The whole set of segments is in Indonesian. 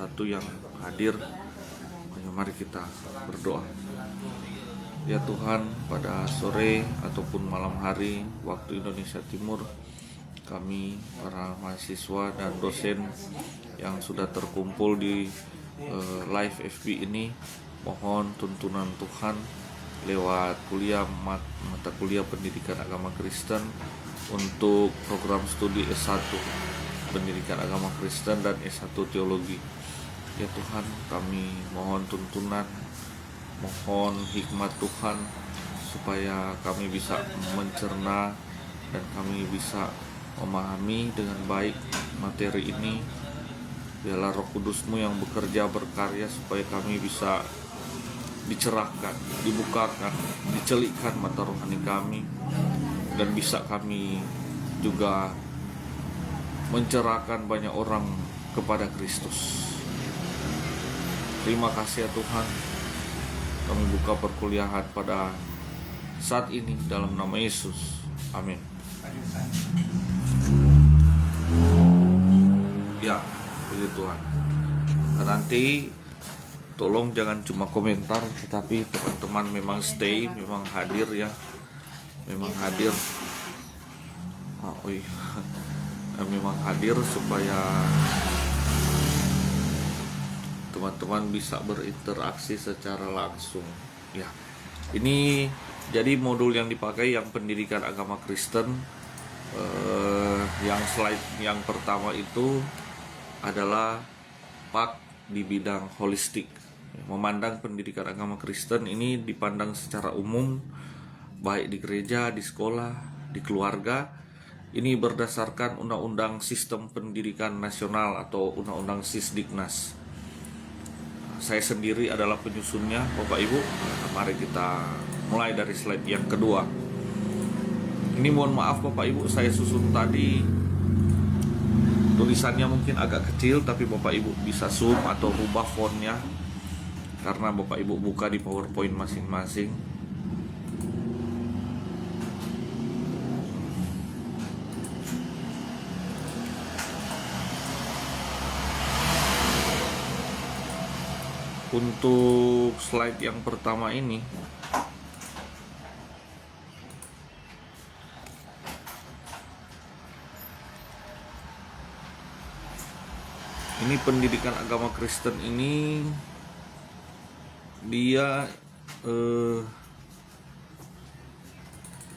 Satu yang hadir. Mari kita berdoa. Ya Tuhan, pada sore ataupun malam hari waktu Indonesia Timur, kami para mahasiswa dan dosen yang sudah terkumpul di live FB ini, mohon tuntunan Tuhan lewat mata kuliah pendidikan agama Kristen untuk program studi S1 pendidikan agama Kristen dan S1 teologi. Ya Tuhan, kami mohon tuntunan, mohon hikmat Tuhan supaya kami bisa mencerna dan kami bisa memahami dengan baik materi ini. Biarlah Roh Kudus-Mu yang bekerja berkarya supaya kami bisa dicerahkan, dibukakan, dicelikkan mata rohani kami, dan bisa kami juga mencerahkan banyak orang kepada Kristus. Terima kasih ya Tuhan, kami buka perkuliahan pada saat ini dalam nama Yesus. Amin. Ya, puji Tuhan. Nanti tolong jangan cuma komentar, tetapi teman-teman memang stay, memang hadir ya. Memang hadir. Memang hadir supaya teman-teman bisa berinteraksi secara langsung. Ya, ini jadi modul yang dipakai yang pendidikan agama Kristen. Yang slide yang pertama itu adalah PAK di bidang holistik. Memandang pendidikan agama Kristen ini dipandang secara umum, baik di gereja, di sekolah, di keluarga. Ini berdasarkan Undang-Undang Sistem Pendidikan Nasional atau Undang-Undang Sisdiknas. Saya sendiri adalah penyusunnya, Bapak Ibu. Mari kita mulai dari slide yang kedua. Ini mohon maaf Bapak Ibu, saya susun tadi tulisannya mungkin agak kecil, tapi Bapak Ibu bisa zoom atau rubah fontnya karena Bapak Ibu buka di PowerPoint masing-masing. Untuk slide yang pertama ini, pendidikan agama Kristen ini dia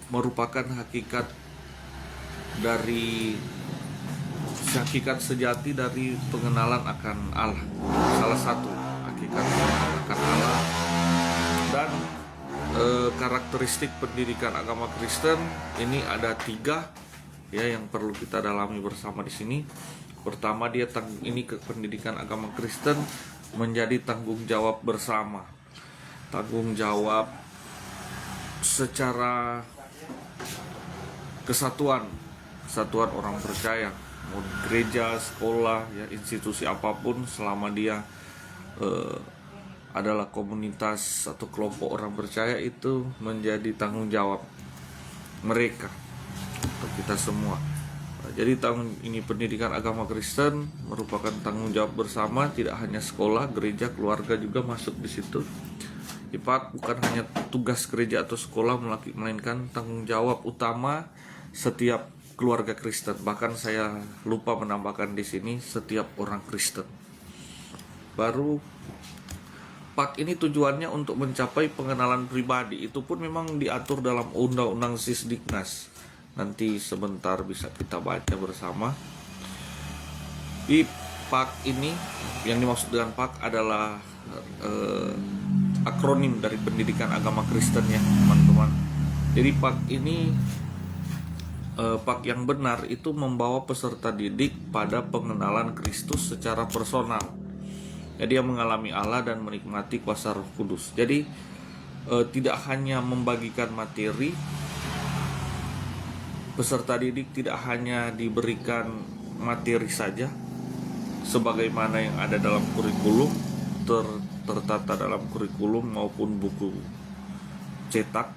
merupakan hakikat sejati dari pengenalan akan Allah. Salah satu hakikat pengenalan akan Allah. Dan karakteristik pendidikan agama Kristen ini ada 3 ya yang perlu kita dalami bersama di sini. Pertama, pendidikan agama Kristen menjadi tanggung jawab bersama. Tanggung jawab secara kesatuan orang percaya, mau gereja, sekolah, ya institusi apapun, selama dia adalah komunitas atau kelompok orang percaya, itu menjadi tanggung jawab mereka atau kita semua. Jadi pendidikan agama Kristen merupakan tanggung jawab bersama, tidak hanya sekolah, gereja, keluarga juga masuk di situ. IPAK bukan hanya tugas gereja atau sekolah, melainkan tanggung jawab utama setiap keluarga Kristen. Bahkan saya lupa menambahkan di sini setiap orang Kristen. Baru PAK ini tujuannya untuk mencapai pengenalan pribadi. Itu pun memang diatur dalam Undang-Undang Sisdiknas. Nanti sebentar bisa kita baca bersama. Di PAK ini, yang dimaksud dengan PAK adalah akronim dari pendidikan agama Kristen ya teman-teman. Jadi PAK ini, PAK yang benar itu membawa peserta didik pada pengenalan Kristus secara personal. Jadi dia mengalami Allah dan menikmati kuasa Roh Kudus. Jadi tidak hanya membagikan materi, peserta didik tidak hanya diberikan materi saja sebagaimana yang ada dalam kurikulum, tertata dalam kurikulum maupun buku cetak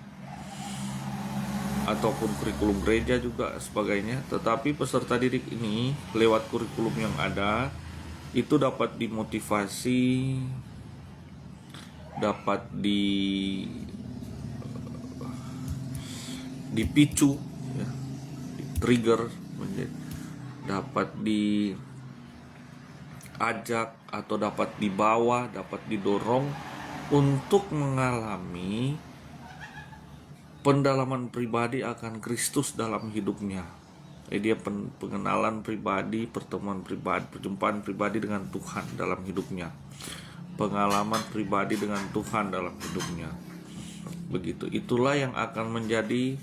ataupun kurikulum gereja juga sebagainya, tetapi peserta didik ini lewat kurikulum yang ada itu dapat dimotivasi, dapat dipicu, ya, trigger, dapat diajak atau dapat dibawa, dapat didorong untuk mengalami pendalaman pribadi akan Kristus dalam hidupnya. Dia pengenalan pribadi, pertemuan pribadi, perjumpaan pribadi dengan Tuhan dalam hidupnya, pengalaman pribadi dengan Tuhan dalam hidupnya. Begitu, itulah yang akan menjadi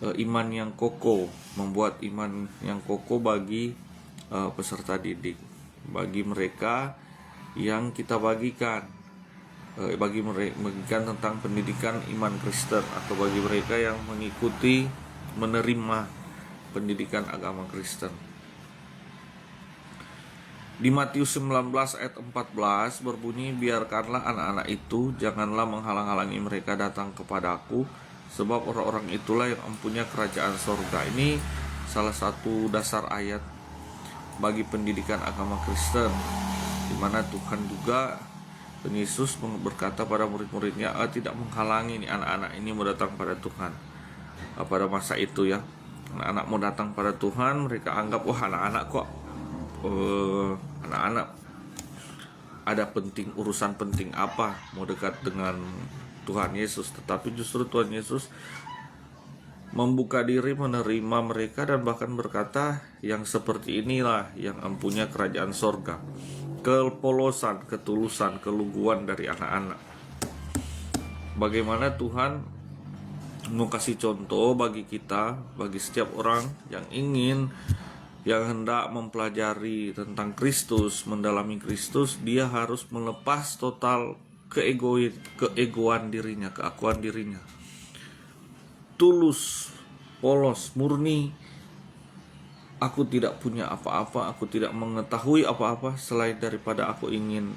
iman yang kokoh, membuat iman yang kokoh bagi peserta didik, bagi mereka yang kita bagikan, bagikan tentang pendidikan iman Kristen, atau bagi mereka yang mengikuti, menerima pendidikan agama Kristen. Di Matius 19 ayat 14 berbunyi, biarkanlah anak-anak itu, janganlah menghalang-halangi mereka datang kepadaku, sebab orang-orang itulah yang mempunyai kerajaan sorga. Ini salah satu dasar ayat bagi pendidikan agama Kristen, di mana Tuhan juga, Tuhan Yesus berkata pada murid-muridnya, tidak menghalangi nih anak-anak ini mau datang pada Tuhan. Pada masa itu ya, anak-anak mau datang pada Tuhan, mereka anggap, wah anak-anak kok anak-anak ada urusan penting apa mau dekat dengan Tuhan Yesus. Tetapi justru Tuhan Yesus membuka diri, menerima mereka, dan bahkan berkata, yang seperti inilah yang mempunyai kerajaan sorga. Kepolosan, ketulusan, keluguan dari anak-anak. Bagaimana Tuhan mau kasih contoh bagi kita, bagi setiap orang yang hendak mempelajari tentang Kristus, mendalami Kristus, dia harus melepas total keegoan dirinya, keakuan dirinya. Tulus, polos, murni. Aku tidak punya apa-apa, aku tidak mengetahui apa-apa selain daripada aku ingin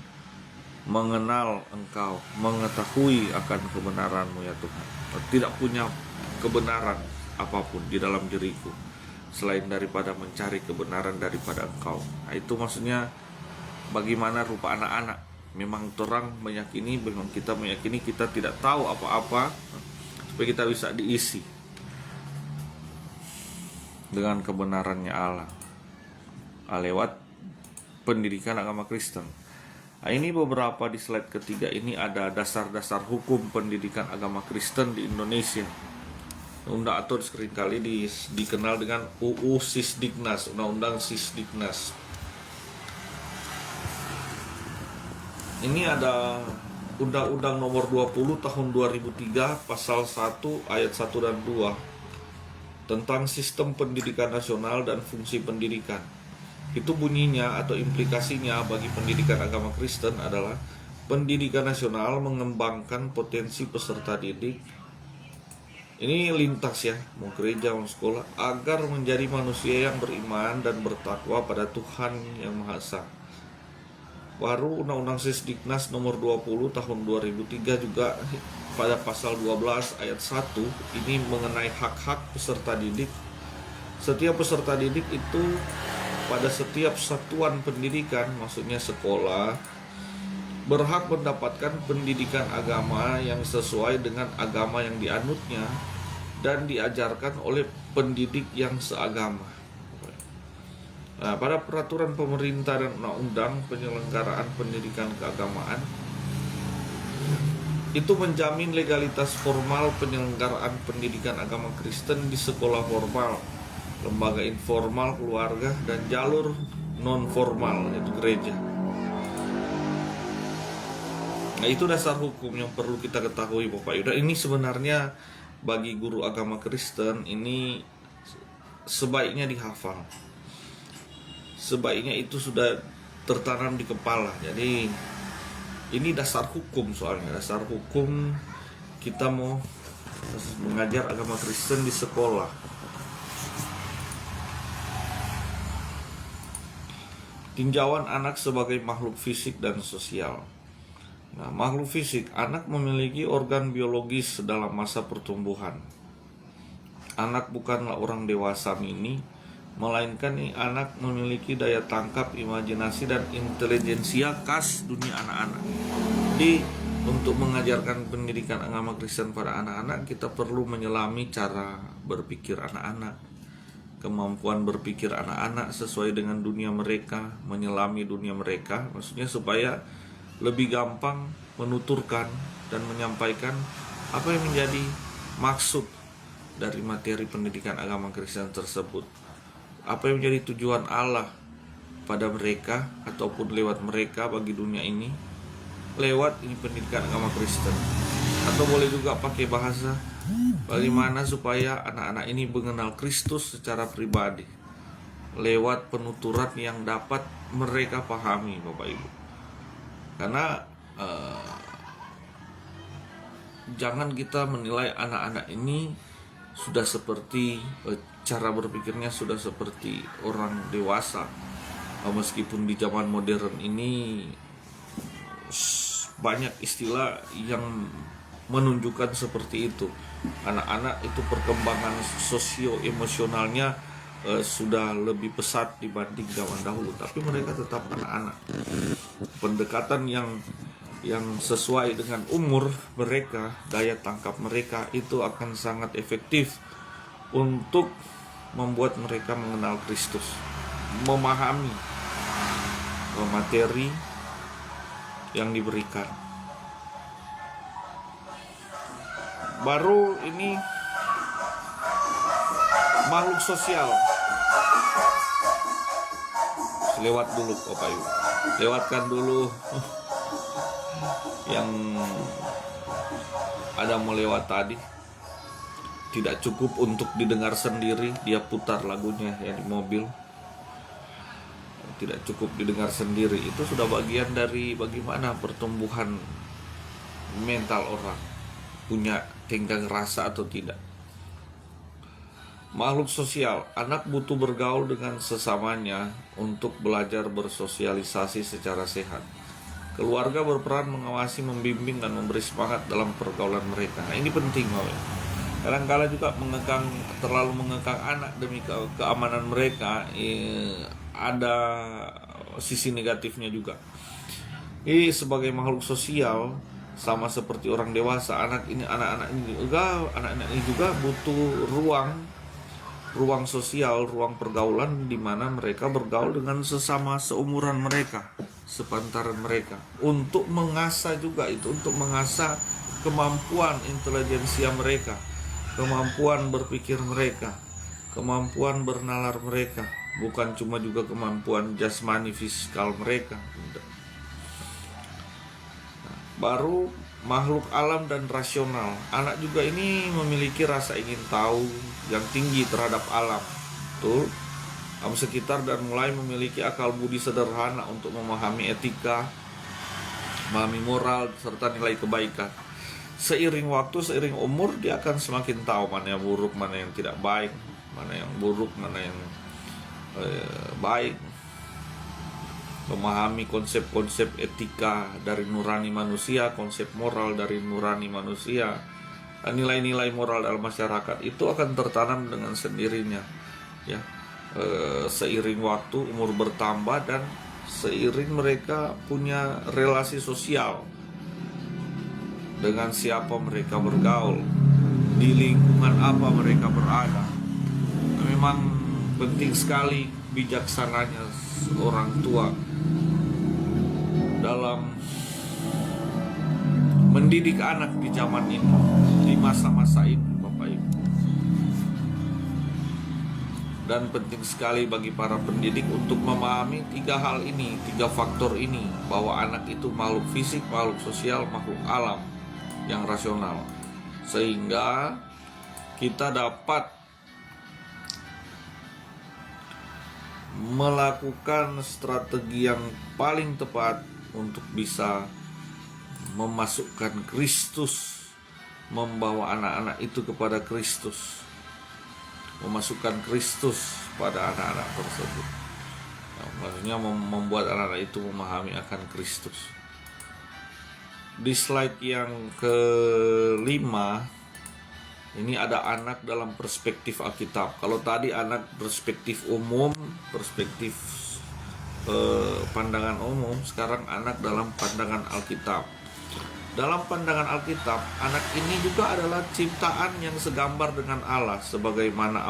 mengenal Engkau, mengetahui akan kebenaran-Mu ya Tuhan. Tidak punya kebenaran apapun di dalam diriku selain daripada mencari kebenaran daripada Engkau. Nah, itu maksudnya bagaimana rupa anak-anak. Memang orang meyakini, memang kita meyakini kita tidak tahu apa-apa, supaya kita bisa diisi dengan kebenarannya Allah lewat pendidikan agama Kristen. Nah, ini beberapa di slide ketiga ini ada dasar-dasar hukum pendidikan agama Kristen di Indonesia. Undang atau seringkali dikenal dengan UU Sisdiknas, Undang-Undang Sisdiknas. Ini ada Undang-Undang Nomor 20 Tahun 2003 Pasal 1 Ayat 1 dan 2 tentang Sistem Pendidikan Nasional dan Fungsi Pendidikan. Itu bunyinya atau implikasinya bagi pendidikan agama Kristen adalah pendidikan nasional mengembangkan potensi peserta didik. Ini lintas ya, mau gereja, mau sekolah, agar menjadi manusia yang beriman dan bertakwa pada Tuhan yang Maha Esa. Baru Undang-Undang Sisdiknas nomor 20 tahun 2003 juga pada pasal 12 ayat 1 ini mengenai hak-hak peserta didik. Setiap peserta didik itu pada setiap satuan pendidikan, maksudnya sekolah, berhak mendapatkan pendidikan agama yang sesuai dengan agama yang dianutnya dan diajarkan oleh pendidik yang seagama. Nah, pada peraturan pemerintah dan undang-undang penyelenggaraan pendidikan keagamaan itu menjamin legalitas formal penyelenggaraan pendidikan agama Kristen di sekolah formal, lembaga informal, keluarga, dan jalur non-formal, yaitu gereja. Nah, itu dasar hukum yang perlu kita ketahui Bapak Ibu. Ini sebenarnya bagi guru agama Kristen ini sebaiknya dihafal. Sebaiknya itu sudah tertanam di kepala. Jadi ini dasar hukum soalnya. Dasar hukum kita mau mengajar agama Kristen di sekolah. Tinjauan anak sebagai makhluk fisik dan sosial. Nah, makhluk fisik, anak memiliki organ biologis dalam masa pertumbuhan. Anak bukanlah orang dewasa mini, melainkan nih anak memiliki daya tangkap, imajinasi, dan intelijensia khas dunia anak-anak. Jadi untuk mengajarkan pendidikan agama Kristen pada anak-anak, kita perlu menyelami cara berpikir anak-anak, kemampuan berpikir anak-anak sesuai dengan dunia mereka, menyelami dunia mereka, maksudnya supaya lebih gampang menuturkan dan menyampaikan apa yang menjadi maksud dari materi pendidikan agama Kristen tersebut. Apa yang menjadi tujuan Allah pada mereka ataupun lewat mereka bagi dunia ini lewat ini pendidikan agama Kristen. Atau boleh juga pakai bahasa bagaimana supaya anak-anak ini mengenal Kristus secara pribadi lewat penuturan yang dapat mereka pahami, Bapak Ibu. Karena jangan kita menilai anak-anak ini sudah seperti cara berpikirnya sudah seperti orang dewasa. Meskipun di zaman modern ini banyak istilah yang menunjukkan seperti itu. Anak-anak itu perkembangan sosio-emosionalnya sudah lebih pesat dibanding zaman dahulu, tapi mereka tetap anak-anak. Pendekatan yang sesuai dengan umur mereka, daya tangkap mereka itu akan sangat efektif untuk membuat mereka mengenal Kristus, memahami materi yang diberikan. Baru ini makhluk sosial. Lewat dulu Bapak Ibu. Lewatkan dulu yang ada mau lewat tadi. Tidak cukup untuk didengar sendiri, dia putar lagunya ya di mobil. Tidak cukup didengar sendiri, itu sudah bagian dari bagaimana pertumbuhan mental orang, punya tenggang rasa atau tidak. Makhluk sosial, anak butuh bergaul dengan sesamanya untuk belajar bersosialisasi secara sehat. Keluarga berperan mengawasi, membimbing, dan memberi semangat dalam pergaulan mereka. Nah, ini penting, Bapak. Kadang-kala juga terlalu mengekang anak demi keamanan mereka, ada sisi negatifnya juga. Ini sebagai makhluk sosial sama seperti orang dewasa, anak-anak ini juga butuh ruang sosial, ruang pergaulan di mana mereka bergaul dengan sesama seumuran mereka, sepantaran mereka, untuk mengasah juga itu, untuk mengasah kemampuan intelijensia mereka, kemampuan berpikir mereka, kemampuan bernalar mereka, bukan cuma juga kemampuan jasmani fisikal mereka. Baru makhluk alam dan rasional. Anak juga ini memiliki rasa ingin tahu yang tinggi terhadap alam, alam sekitar, dan mulai memiliki akal budi sederhana untuk memahami etika, memahami moral, serta nilai kebaikan. Seiring waktu, seiring umur, dia akan semakin tahu mana yang buruk, mana yang tidak baik, mana yang buruk, mana yang baik. Memahami konsep-konsep etika dari nurani manusia, konsep moral dari nurani manusia, nilai-nilai moral dalam masyarakat itu akan tertanam dengan sendirinya, ya. Seiring waktu, umur bertambah, dan seiring mereka punya relasi sosial dengan siapa mereka bergaul, di lingkungan apa mereka berada. Memang penting sekali bijaksananya orang tua dalam mendidik anak di zaman ini, di masa-masa ini, Bapak Ibu. Dan penting sekali bagi para pendidik untuk memahami tiga hal ini, tiga faktor ini, bahwa anak itu makhluk fisik, makhluk sosial, makhluk alam yang rasional, sehingga kita dapat melakukan strategi yang paling tepat untuk bisa memasukkan Kristus, membawa anak-anak itu kepada Kristus, memasukkan Kristus pada anak-anak tersebut. Nah, maksudnya membuat anak-anak itu memahami akan Kristus. Di slide yang kelima, Ini ada anak dalam perspektif Alkitab. Kalau tadi anak perspektif umum, perspektif pandangan umum, sekarang anak dalam pandangan Alkitab. Dalam pandangan Alkitab, anak ini juga adalah ciptaan yang segambar dengan Allah, sebagaimana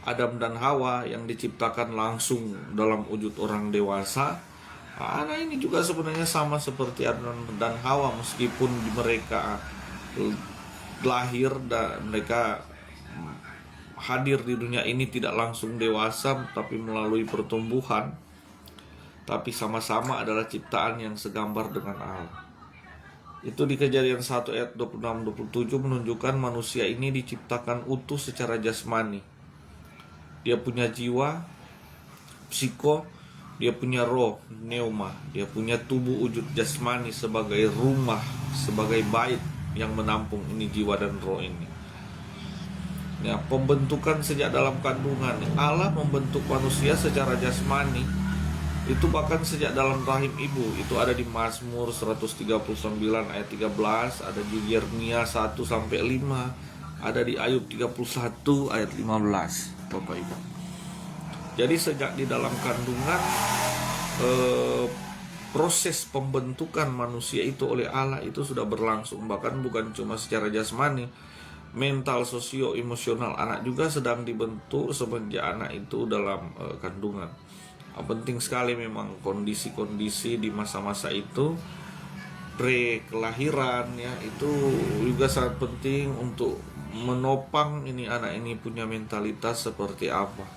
Adam dan Hawa yang diciptakan langsung dalam wujud orang dewasa. Anak ini juga sebenarnya sama seperti Adam dan Hawa, meskipun mereka lahir dan mereka hadir di dunia ini tidak langsung dewasa, tapi melalui pertumbuhan, tapi sama-sama adalah ciptaan yang segambar dengan Allah. Itu di Kejadian 1 ayat 26-27 menunjukkan manusia ini diciptakan utuh secara jasmani. Dia punya jiwa, psiko, dia punya roh, pneuma, dia punya tubuh wujud jasmani sebagai rumah, sebagai bait yang menampung ini jiwa dan roh ini. Ya, pembentukan sejak dalam kandungan. Allah membentuk manusia secara jasmani itu bahkan sejak dalam rahim ibu. Itu ada di Mazmur 139 ayat 13, ada di Yeremia 1 sampai 5, ada di Ayub 31 ayat 15, Bapak Ibu. Jadi sejak di dalam kandungan proses pembentukan manusia itu oleh Allah itu sudah berlangsung. Bahkan bukan cuma secara jasmani, mental, sosio, emosional anak juga sedang dibentuk semenjak anak itu dalam kandungan. Penting sekali memang kondisi-kondisi di masa-masa itu, pre-kelahiran ya, itu juga sangat penting untuk menopang ini anak ini punya mentalitas seperti apa.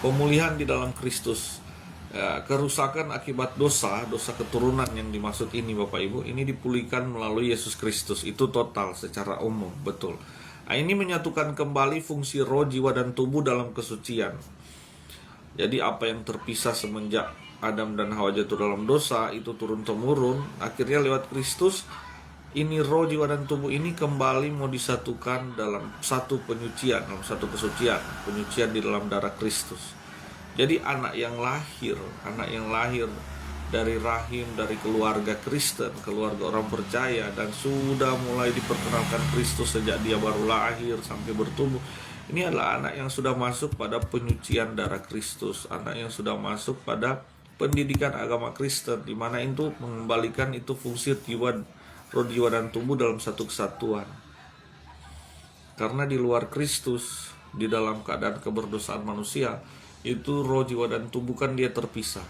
Pemulihan di dalam Kristus. Ya, kerusakan akibat dosa keturunan yang dimaksud ini Bapak Ibu, ini dipulihkan melalui Yesus Kristus. Itu total secara umum, betul. Nah, ini menyatukan kembali fungsi roh, jiwa, dan tubuh dalam kesucian. Jadi apa yang terpisah semenjak Adam dan Hawa jatuh dalam dosa itu turun-temurun, akhirnya lewat Kristus ini roh, jiwa, dan tubuh ini kembali mau disatukan dalam satu penyucian, dalam satu kesucian, penyucian di dalam darah Kristus. Jadi anak yang lahir dari rahim, dari keluarga Kristen, keluarga orang percaya, dan sudah mulai diperkenalkan Kristus sejak dia baru lahir sampai bertumbuh. Ini adalah anak yang sudah masuk pada penyucian darah Kristus, anak yang sudah masuk pada pendidikan agama Kristen, di mana itu mengembalikan itu fungsi jiwa, roh, jiwa, dan tubuh dalam satu kesatuan. Karena di luar Kristus, di dalam keadaan keberdosaan manusia, itu roh, jiwa, dan tubuh kan dia terpisah.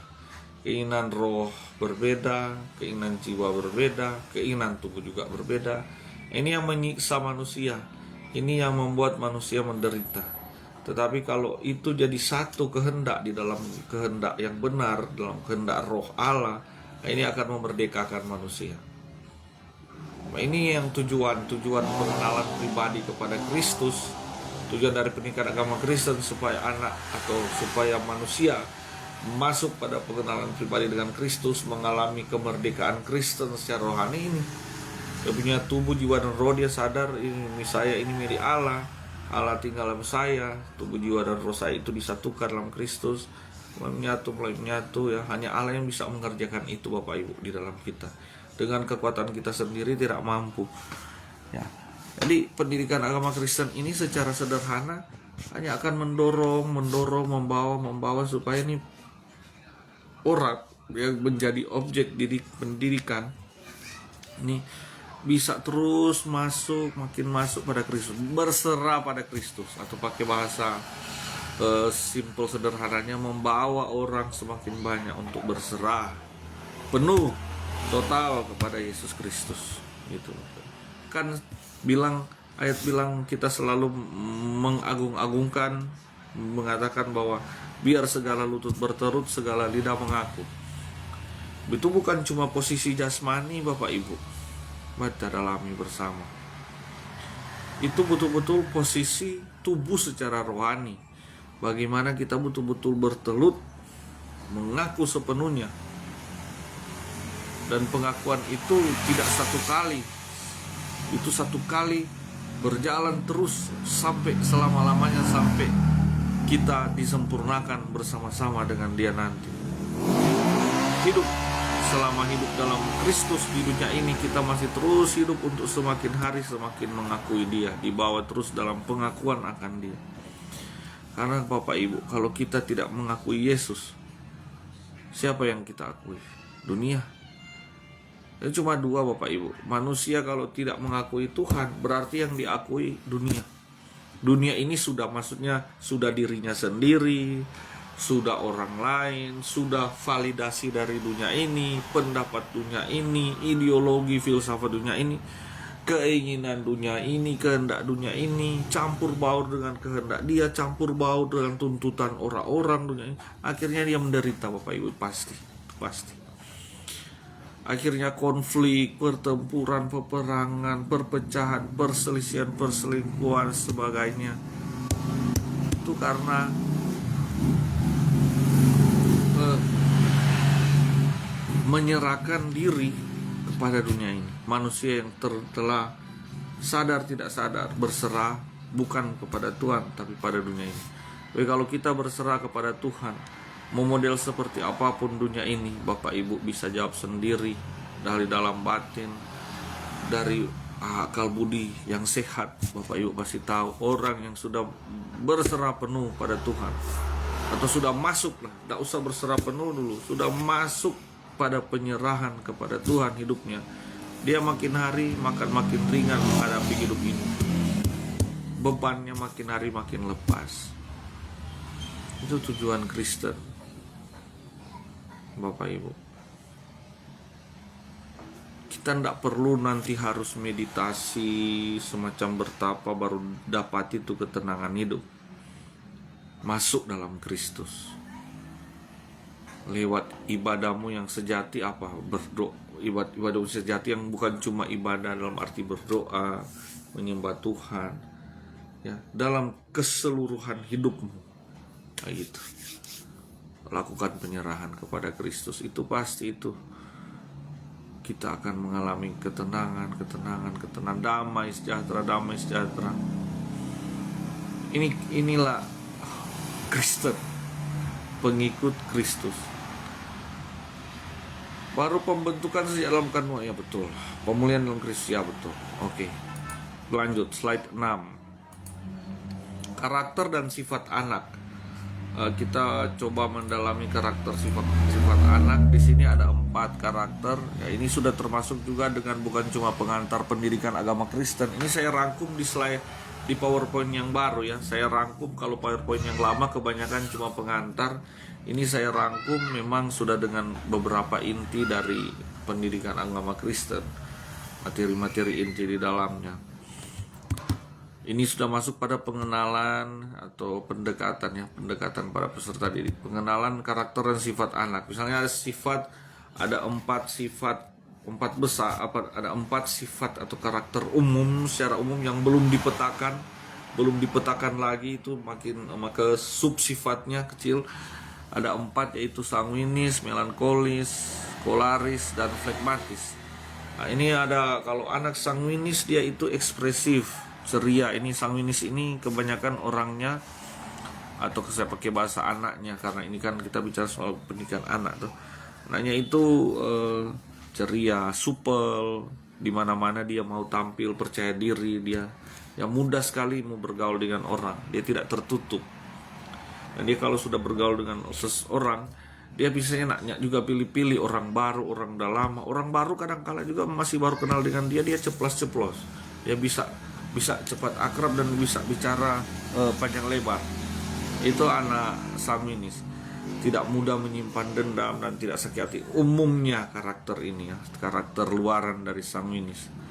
Keinginan roh berbeda, keinginan jiwa berbeda, keinginan tubuh juga berbeda. Ini yang menyiksa manusia, ini yang membuat manusia menderita. Tetapi kalau itu jadi satu kehendak di dalam kehendak yang benar, dalam kehendak roh Allah, ini akan memerdekakan manusia. Ini yang tujuan pengenalan pribadi kepada Kristus. Tujuan dari pendidikan agama Kristen supaya anak atau supaya manusia masuk pada pengenalan pribadi dengan Kristus, mengalami kemerdekaan Kristen secara rohani ini. Dia punya tubuh, jiwa, dan roh, dia sadar ini saya, ini milik Allah. Allah tinggal dalam saya, tubuh, jiwa, dan roh saya itu disatukan dalam Kristus, mulai menyatu ya. Hanya Allah yang bisa mengerjakan itu Bapak Ibu di dalam kita. Dengan kekuatan kita sendiri tidak mampu. Ya. Jadi pendidikan agama Kristen ini secara sederhana hanya akan mendorong, membawa supaya ini orang yang menjadi objek pendidikan ini bisa terus makin masuk pada Kristus, berserah pada Kristus, atau pakai bahasa simpel sederhananya, membawa orang semakin banyak untuk berserah penuh total kepada Yesus Kristus. Gitu kan, ayat bilang kita selalu mengagung-agungkan, mengatakan bahwa biar segala lutut berterut, segala lidah mengaku. Itu bukan cuma posisi jasmani Bapak Ibu, baca dalami bersama. Itu betul-betul posisi tubuh secara rohani. Bagaimana kita betul-betul bertelut, mengaku sepenuhnya. Dan pengakuan itu tidak satu kali, itu satu kali berjalan terus sampai selama-lamanya, sampai kita disempurnakan bersama-sama dengan Dia nanti. Hidup selama hidup dalam Kristus di dunia ini, kita masih terus hidup untuk semakin hari semakin mengakui Dia, dibawa terus dalam pengakuan akan Dia. Karena Bapak Ibu, kalau kita tidak mengakui Yesus, siapa yang kita akui? Dunia. Itu cuma dua Bapak Ibu. Manusia kalau tidak mengakui Tuhan, berarti yang diakui dunia. Dunia ini sudah, maksudnya sudah dirinya sendiri, sudah orang lain, sudah validasi dari dunia ini, pendapat dunia ini, ideologi filsafat dunia ini, keinginan dunia ini, kehendak dunia ini, campur baur dengan kehendak dia, campur baur dengan tuntutan orang-orang dunia ini. Akhirnya dia menderita Bapak Ibu, pasti. Akhirnya konflik, pertempuran, peperangan, perpecahan, perselisihan, perselingkuhan, sebagainya. Itu karena menyerahkan diri kepada dunia ini. Manusia yang telah sadar tidak sadar berserah bukan kepada Tuhan tapi pada dunia ini. Jadi kalau kita berserah kepada Tuhan, mau model seperti apapun dunia ini, Bapak Ibu bisa jawab sendiri dari dalam batin, dari akal budi yang sehat. Bapak Ibu pasti tahu orang yang sudah berserah penuh pada Tuhan, atau sudah masuk lah, tidak usah berserah penuh dulu, sudah masuk pada penyerahan kepada Tuhan hidupnya, dia makin hari makin ringan menghadapi hidup ini. Bebannya makin hari makin lepas. Itu tujuan Kristen, Bapak Ibu. Kita tidak perlu nanti harus meditasi semacam bertapa baru dapat itu ketenangan hidup. Masuk dalam Kristus lewat ibadahmu yang sejati, apa? Berdoa. Ibadah sejati yang bukan cuma ibadah dalam arti berdoa, menyembah Tuhan, ya, dalam keseluruhan hidupmu. Nah, gitu. Lakukan penyerahan kepada Kristus, itu pasti itu kita akan mengalami ketenangan, damai sejahtera. Inilah Kristen, pengikut Kristus. Baru pembentukan sejak dalam kandungan, ya betul. Pemulihan dalam Kristus, ya betul. Oke. Lanjut slide 6. Karakter dan sifat anak. Kita coba mendalami karakter sifat anak. Di sini ada 4 karakter. Ya, ini sudah termasuk juga dengan bukan cuma pengantar pendidikan agama Kristen. Ini saya rangkum di slide di PowerPoint yang baru ya. Saya rangkum, kalau PowerPoint yang lama kebanyakan cuma pengantar. Ini saya rangkum memang sudah dengan beberapa inti dari pendidikan agama Kristen. Materi-materi inti di dalamnya. Ini sudah masuk pada pengenalan atau pendekatan para peserta didik. Pengenalan karakter dan sifat anak. Misalnya ada sifat, ada 4 sifat, 4 besar, ada 4 sifat atau karakter umum secara umum yang belum dipetakan lagi, itu makin ke sub sifatnya kecil. Ada 4, yaitu sanguinis, melankolis, kolaris, dan flegmatis. Nah, ini ada, kalau anak sanguinis dia itu ekspresif, ceria. Ini sanguinis ini kebanyakan orangnya, atau saya pakai bahasa anaknya karena ini kan kita bicara soal pendidikan anak tuh. Anaknya itu ceria, supel, di mana-mana dia mau tampil, percaya diri, dia yang mudah sekali mau bergaul dengan orang, dia tidak tertutup. Dan dia kalau sudah bergaul dengan seseorang, dia biasanya nanya juga pilih-pilih orang baru, orang udah lama. Orang baru kadang-kala juga masih baru kenal dengan dia ceplos-ceplos. Dia bisa cepat akrab dan bisa bicara panjang lebar. Itu anak sanguinis. Tidak mudah menyimpan dendam dan tidak sakit hati. Umumnya karakter ini ya, karakter luaran dari sanguinis.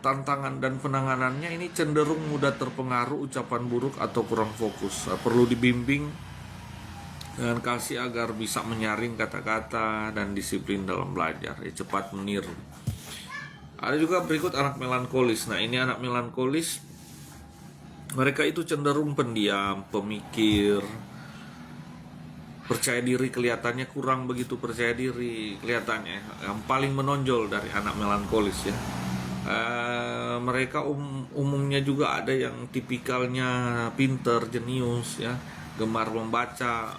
Tantangan dan penanganannya ini cenderung mudah terpengaruh ucapan buruk atau kurang fokus. Perlu dibimbing dengan kasih agar bisa menyaring kata-kata dan disiplin dalam belajar. Cepat meniru. Ada juga berikut anak melankolis. Nah, ini anak melankolis, mereka itu cenderung pendiam, pemikir, percaya diri, kelihatannya kurang begitu percaya diri kelihatannya. Yang paling menonjol dari anak melankolis ya. Mereka umumnya juga ada yang tipikalnya pinter, jenius ya, gemar membaca,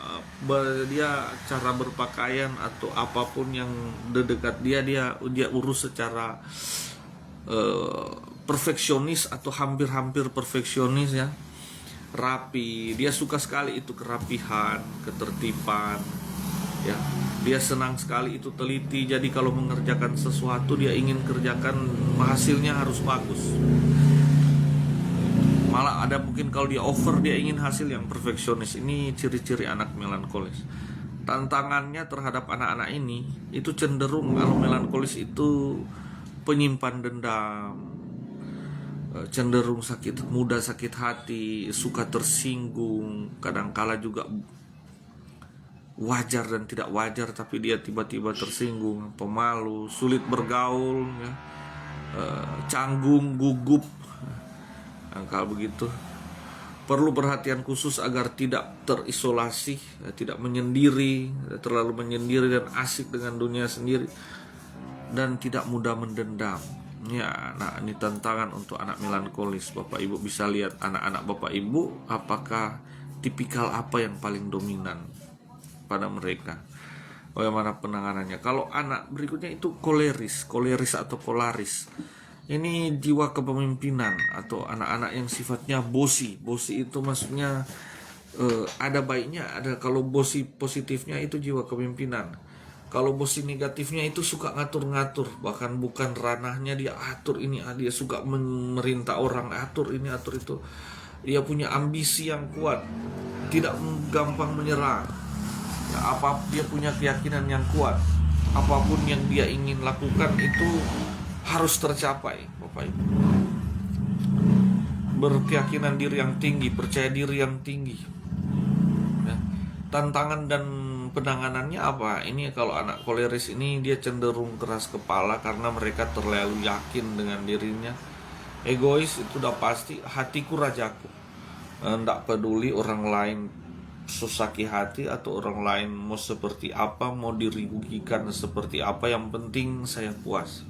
dia cara berpakaian atau apapun yang dekat dia urus secara perfeksionis atau hampir perfeksionis ya, rapi. Dia suka sekali itu kerapihan, ketertiban ya. Dia senang sekali itu teliti. Jadi kalau mengerjakan sesuatu dia ingin kerjakan hasilnya harus bagus. Malah ada mungkin kalau dia over dia ingin hasil yang perfeksionis. Ini ciri-ciri anak melankolis. Tantangannya terhadap anak-anak ini itu cenderung kalau melankolis itu penyimpan dendam, cenderung mudah sakit hati, suka tersinggung, kadangkala juga wajar dan tidak wajar tapi dia tiba-tiba tersinggung, pemalu, sulit bergaul ya, canggung, gugup. Kalau begitu perlu perhatian khusus agar tidak terisolasi, tidak menyendiri, terlalu menyendiri dan asik dengan dunia sendiri, dan tidak mudah mendendam. Ya, nah ini tantangan untuk anak melankolis. Bapak Ibu bisa lihat anak-anak Bapak Ibu apakah tipikal apa yang paling dominan pada mereka. Bagaimana penanganannya? Kalau anak berikutnya itu koleris atau kolaris. Ini jiwa kepemimpinan atau anak-anak yang sifatnya bosi. Bosi itu maksudnya ada baiknya, ada kalau bosi positifnya itu jiwa kepemimpinan. Kalau bosi negatifnya itu suka ngatur-ngatur, bahkan bukan ranahnya dia atur ini, dia suka memerintah orang, atur ini, atur itu. Dia punya ambisi yang kuat, tidak gampang menyerah. Ya, dia punya keyakinan yang kuat. Apapun yang dia ingin lakukan itu harus tercapai, Bapak Ibu. Berkeyakinan diri yang tinggi, percaya diri yang tinggi. Ya. Tantangan dan penanganannya apa? Ini kalau anak koleris ini dia cenderung keras kepala karena mereka terlalu yakin dengan dirinya. Egois itu udah pasti, hatiku rajaku. Nggak peduli orang lain susaki hati atau orang lain mau seperti apa, mau dirugikan seperti apa, yang penting saya puas.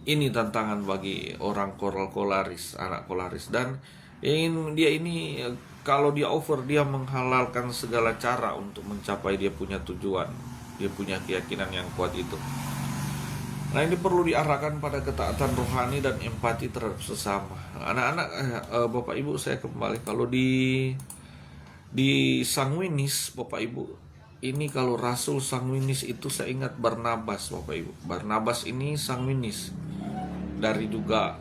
Ini tantangan bagi orang kolaris, anak kolaris. Dan dia ini kalau dia over, dia menghalalkan segala cara untuk mencapai dia punya tujuan, dia punya keyakinan yang kuat itu. Nah ini perlu diarahkan pada ketaatan rohani dan empati terhadap sesama. Anak-anak, Bapak Ibu saya kembali, kalau di sanguinis Bapak Ibu, ini kalau rasul sanguinis itu saya ingat Barnabas Bapak Ibu. Barnabas ini sanguinis. Dari juga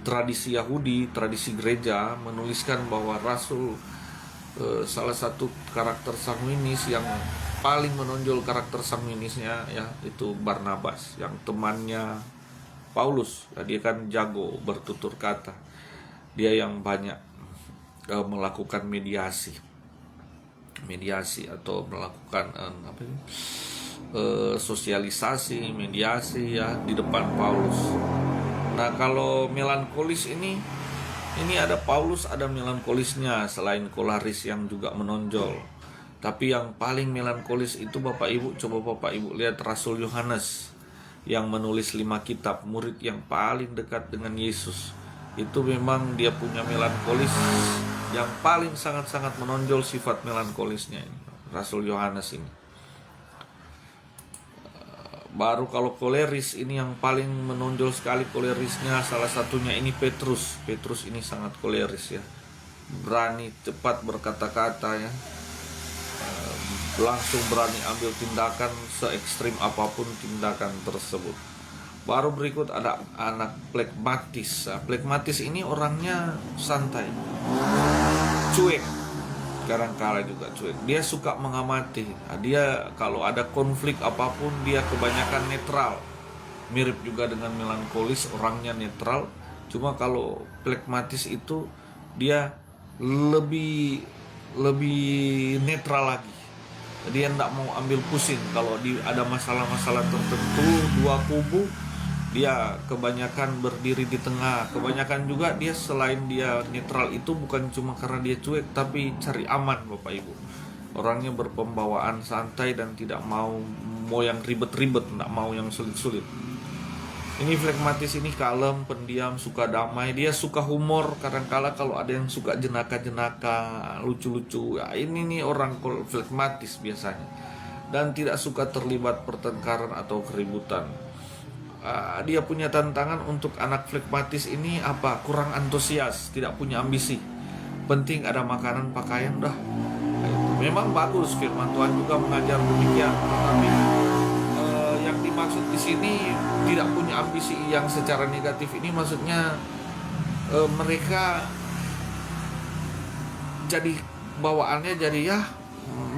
tradisi Yahudi, tradisi gereja menuliskan bahwa rasul salah satu karakter sanguinis yang paling menonjol karakter sanguinisnya ya itu Barnabas, yang temannya Paulus. Ya, dia kan jago bertutur kata. Dia yang banyak melakukan mediasi atau melakukan sosialisasi, mediasi ya di depan Paulus. Nah kalau melankolis ini ada Paulus, ada melankolisnya selain kolaris yang juga menonjol. Tapi yang paling melankolis itu Bapak Ibu, coba Bapak Ibu lihat Rasul Yohanes yang menulis 5 kitab, murid yang paling dekat dengan Yesus. Itu memang dia punya melankolis yang paling sangat-sangat menonjol sifat melankolisnya ini, Rasul Yohanes ini. Baru kalau koleris ini yang paling menonjol sekali kolerisnya, salah satunya ini Petrus. Petrus ini sangat koleris ya, berani cepat berkata-kata ya, langsung berani ambil tindakan se ekstrim apapun tindakan tersebut. Baru berikut ada anak plekmatis. Plekmatis ini orangnya santai, cuek, kadang-kala juga cuek. Dia suka mengamati. Dia kalau ada konflik apapun dia kebanyakan netral. Mirip juga dengan melankolis, orangnya netral. Cuma kalau plekmatis itu dia lebih netral lagi. Dia tidak mau ambil pusing. Kalau ada masalah-masalah tertentu dua kubu, dia kebanyakan berdiri di tengah. Kebanyakan juga dia selain dia netral itu bukan cuma karena dia cuek, tapi cari aman Bapak Ibu. Orangnya berpembawaan santai dan tidak mau yang ribet-ribet, tidak mau yang sulit-sulit. Ini flekmatis ini kalem, pendiam, suka damai. Dia suka humor. Kadang-kala kalau ada yang suka jenaka-jenaka, lucu-lucu, ya ini nih orang flekmatis biasanya. Dan tidak suka terlibat pertengkaran atau keributan. Dia punya tantangan untuk anak flekmatis ini apa? Kurang antusias, tidak punya ambisi. Penting ada makanan, pakaian, dah. Memang bagus, firman Tuhan juga mengajar demikian. Tapi yang dimaksud di sini tidak punya ambisi yang secara negatif ini maksudnya mereka jadi bawaannya jadi ya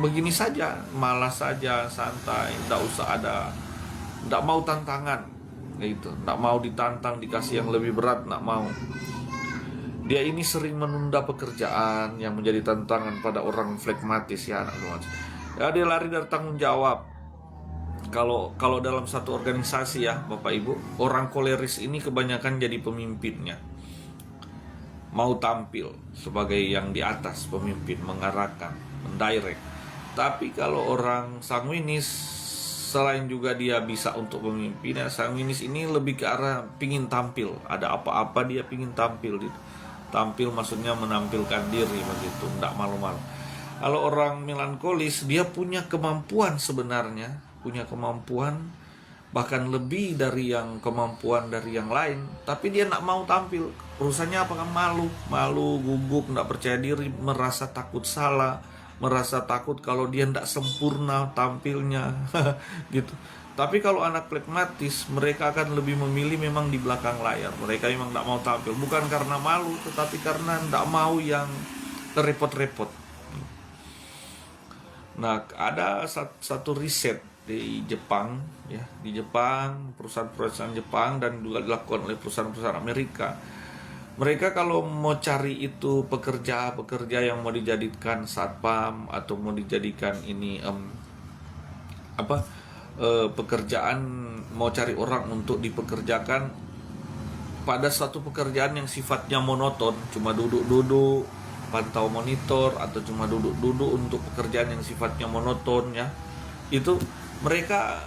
begini saja, malas saja, santai, tidak mau tantangan, gitu, tidak mau ditantang, dikasih yang lebih berat, tidak mau. Dia ini sering menunda pekerjaan yang menjadi tantangan pada orang flekmatis ya, anak-anak. Ya, dia lari dari tanggung jawab. Kalau dalam satu organisasi ya Bapak Ibu, orang koleris ini kebanyakan jadi pemimpinnya, mau tampil sebagai yang di atas, pemimpin, mengarahkan, mendirect. Tapi kalau orang sanguinis, selain juga dia bisa untuk pemimpin, sanguinis ini lebih ke arah pingin tampil. Ada apa-apa dia pingin tampil. Tampil maksudnya menampilkan diri begitu, tidak malu-malu. Kalau orang melankolis, dia punya kemampuan sebenarnya, punya kemampuan bahkan lebih dari yang kemampuan dari yang lain, tapi dia tidak mau tampil. Urusannya apa? Kan malu, gugup, tidak percaya diri, merasa takut salah, merasa takut kalau dia tidak sempurna tampilnya gitu. Tapi kalau anak flekmatis, mereka akan lebih memilih memang di belakang layar. Mereka memang tidak mau tampil, bukan karena malu, tetapi karena tidak mau yang repot-repot. Nah, ada satu riset di Jepang ya, di Jepang, perusahaan-perusahaan Jepang dan juga dilakukan oleh perusahaan-perusahaan Amerika. Mereka kalau mau cari itu pekerja yang mau dijadikan satpam atau mau dijadikan ini pekerjaan, mau cari orang untuk dipekerjakan pada suatu pekerjaan yang sifatnya monoton, cuma duduk-duduk, pantau monitor, atau cuma duduk-duduk untuk pekerjaan yang sifatnya monoton ya, itu mereka